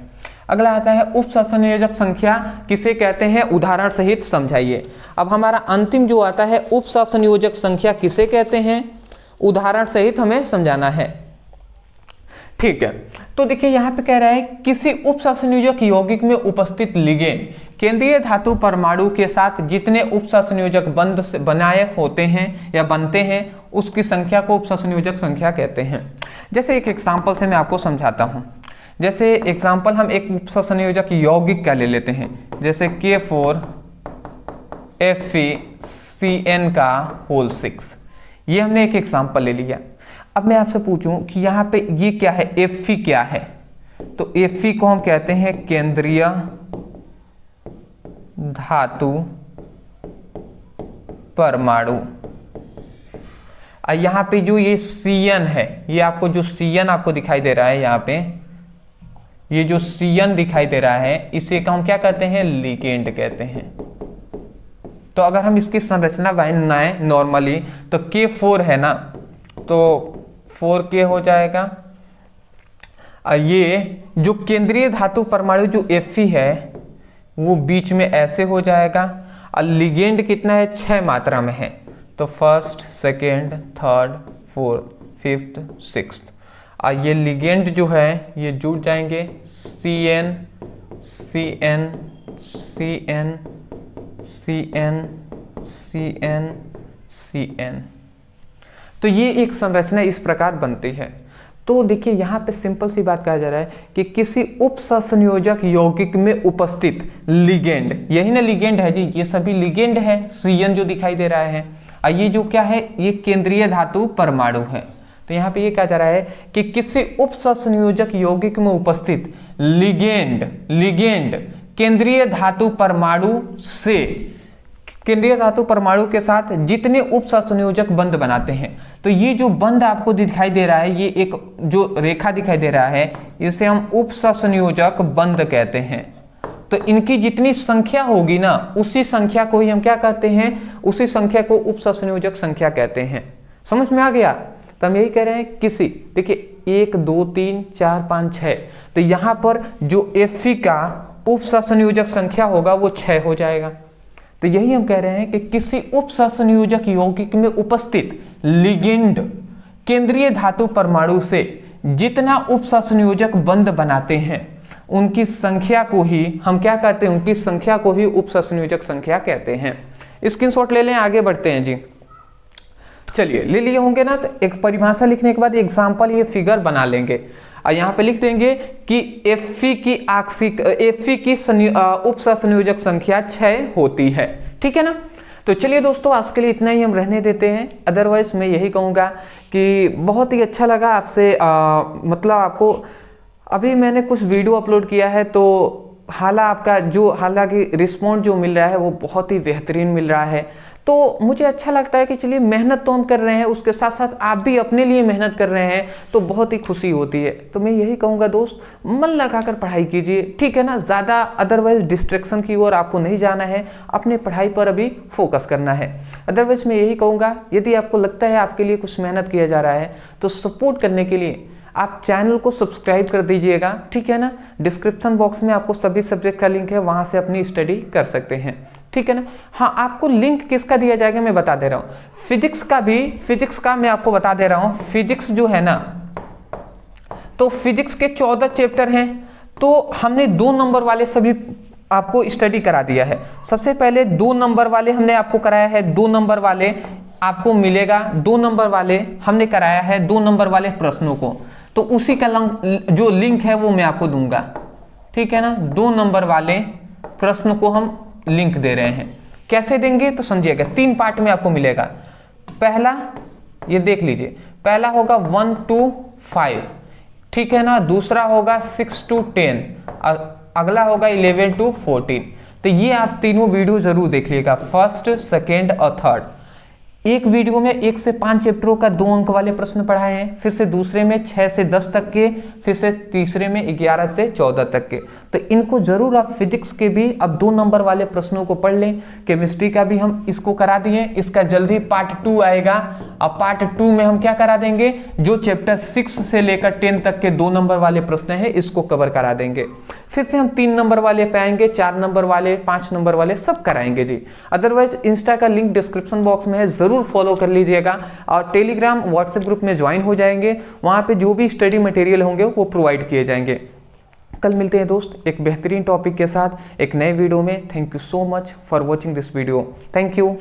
अगला आता है उप सहसंयोजक संख्या किसे कहते हैं, उदाहरण सहित समझाइए। अब हमारा अंतिम जो आता है उप सहसंयोजक संख्या किसे कहते हैं, उदाहरण सहित हमें समझाना है। ठीक है, तो देखिए यहाँ पे कह रहा है किसी उपसंयोजक यौगिक में उपस्थित लिगेंड केंद्रीय धातु परमाणु के साथ जितने उपसंयोजक बंध से बनाए होते हैं या बनते हैं उसकी संख्या को उपसंयोजक संख्या कहते हैं। जैसे एक एग्जांपल से मैं आपको समझाता हूँ। जैसे एग्जांपल हम एक उपसंयोजक यौगिक का ले लेते हैं, जैसे K4FeCN का होल 6। ये हमने एक एग्जांपल ले लिया। अब मैं आपसे पूछूं कि यहाँ पे ये क्या है, Fe क्या है? तो Fe को हम कहते हैं केंद्रीय धातु परमाणु। यहाँ पे जो ये Cn है, ये आपको जो Cn आपको दिखाई दे रहा है, यहाँ पे ये जो Cn दिखाई दे रहा है, इसे हम क्या कहते हैं, लिगेंड कहते हैं। तो अगर हम इसकी संरचना बनाएं नॉर्मली तो K4 है ना, तो 4K हो जाएगा। ये जो केंद्रीय धातु परमाणु जो Fe है वो बीच में ऐसे हो जाएगा। और लिगेंड कितना है, 6 मात्रा में है। तो first, second, third, fourth, fifth, sixth. और ये लिगेंड जो है ये जुड़ जाएंगे CN CN CN CN CN CN। तो ये एक संरचना इस प्रकार बनती है। तो देखिए यहाँ पे सिंपल सी बात कहा जा रहा है कि किसी उपसंयोजक यौगिक में उपस्थित लिगेंड, यही ना लिगेंड है जी, ये सभी लिगेंड है। Cn जो दिखाई दे रहा है, और ये जो क्या है, ये केंद्रीय धातु परमाणु है। तो यहाँ पे ये कहा जा रहा है कि किसी उपसंयोजक यौगिक में उपस्थित लिगेंड केंद्रीय धातु परमाणु से, केंद्रीय धातु परमाणु के साथ जितने उपसंयोजक बंध बनाते हैं। तो ये जो बंध आपको दिखाई दे रहा है, ये एक जो रेखा दिखाई दे रहा है, इसे हम उपसंयोजक बंध कहते हैं। तो इनकी जितनी संख्या होगी ना, उसी संख्या को ही हम क्या कहते हैं, उसी संख्या को उपसंयोजक संख्या कहते हैं। समझ में आ गया? तो हम यही कह रहे हैं किसी, देखिए 1 2 3 4 5 6, तो यहाँ पर जो Fe का उपसंयोजक संख्या होगा वो 6 हो जाएगा। तो यही हम कह रहे हैं कि किसी उपसंयोजक यौगिक में उपस्थित लिगेंड केंद्रीय धातु परमाणु से जितना उपसंयोजक बंध बनाते हैं उनकी संख्या को ही हम क्या कहते हैं, उनकी संख्या को ही उपसंयोजक संख्या कहते हैं। स्क्रीनशॉट ले लें, आगे बढ़ते हैं जी। चलिए ले लिए होंगे ना, तो एक परिभाषा लिखने के बाद एग्जाम्पल ये फिगर बना लेंगे और यहाँ पे लिख देंगे कि Fe की उपसंयोजक संख्या 6 होती है। ठीक है ना? तो चलिए दोस्तों, आज के लिए इतना ही हम रहने देते हैं। अदरवाइज मैं यही कहूँगा कि बहुत ही अच्छा लगा आपसे, मतलब आपको अभी मैंने कुछ वीडियो अपलोड किया है, तो हालांकि रिस्पॉन्ड जो मिल रहा है वो बहुत ही बेहतरीन मिल रहा है। तो मुझे अच्छा लगता है कि चलिए मेहनत तो हम कर रहे हैं, उसके साथ साथ आप भी अपने लिए मेहनत कर रहे हैं, तो बहुत ही खुशी होती है। तो मैं यही कहूँगा दोस्त, मन लगाकर पढ़ाई कीजिए, ठीक है ना? ज़्यादा अदरवाइज डिस्ट्रैक्शन की ओर आपको नहीं जाना है, अपने पढ़ाई पर अभी फोकस करना है। अदरवाइज मैं यही कहूँगा, यदि आपको लगता है आपके लिए कुछ मेहनत किया जा रहा है तो सपोर्ट करने के लिए आप चैनल को सब्सक्राइब कर दीजिएगा, ठीक है ना? डिस्क्रिप्शन बॉक्स में आपको सभी सब्जेक्ट का लिंक है, वहाँ से अपनी स्टडी कर सकते हैं, ठीक है ना? हाँ, आपको लिंक किसका दिया जाएगा मैं बता दे रहा हूँ। फिजिक्स का मैं आपको बता दे रहा हूँ। फिजिक्स जो है ना, तो फिजिक्स के 14 चैप्टर हैं, तो हमने 2 नंबर वाले सभी आपको स्टडी करा दिया है। सबसे पहले 2 नंबर वाले हमने आपको कराया है, 2 नंबर वाले आपको मिलेगा, 2 नंबर वाले हमने कराया है 2 नंबर वाले प्रश्नों को, तो उसी का जो लिंक है वो मैं आपको दूंगा, ठीक है ना? 2 नंबर वाले प्रश्न को हम लिंक दे रहे हैं। कैसे देंगे तो समझिएगा, 3 पार्ट में आपको मिलेगा। पहला ये देख लीजिए, पहला होगा 1 to 5, ठीक है ना? दूसरा होगा 6 to 10, अगला होगा 11 to 14। तो ये आप तीनों वीडियो जरूर देख लीजिएगा, फर्स्ट, सेकेंड और थर्ड। एक वीडियो में 1 से 5 चैप्टरों का 2 अंक वाले प्रश्न पढ़ाए हैं, फिर से दूसरे में 6 से 10 तक के, फिर से तीसरे में 11 से 14 तक के। तो इनको जरूर आप फिजिक्स के भी अब 2 नंबर वाले प्रश्नों को पढ़ लें। केमिस्ट्री का भी हम इसको करा दिए, इसका जल्दी पार्ट 2 आएगा अब पार्ट 2 में हम क्या करा देंगे, जो चैप्टर 6 से लेकर 10 तक के 2 नंबर वाले प्रश्न हैं इसको कवर करा देंगे। फिर से हम 3 नंबर वाले पे आएंगे, 4 नंबर वाले, 5 नंबर वाले सब कराएंगे जी। अदरवाइज इंस्टा का लिंक डिस्क्रिप्शन बॉक्स में है, जरूर फॉलो कर लीजिएगा और टेलीग्राम व्हाट्सएप ग्रुप में ज्वाइन हो जाएंगे। वहां पे जो भी स्टडी मटेरियल होंगे वो प्रोवाइड किए जाएंगे। कल मिलते हैं दोस्त एक बेहतरीन टॉपिक के साथ एक नए वीडियो में। Thank you so much for watching this video. Thank you.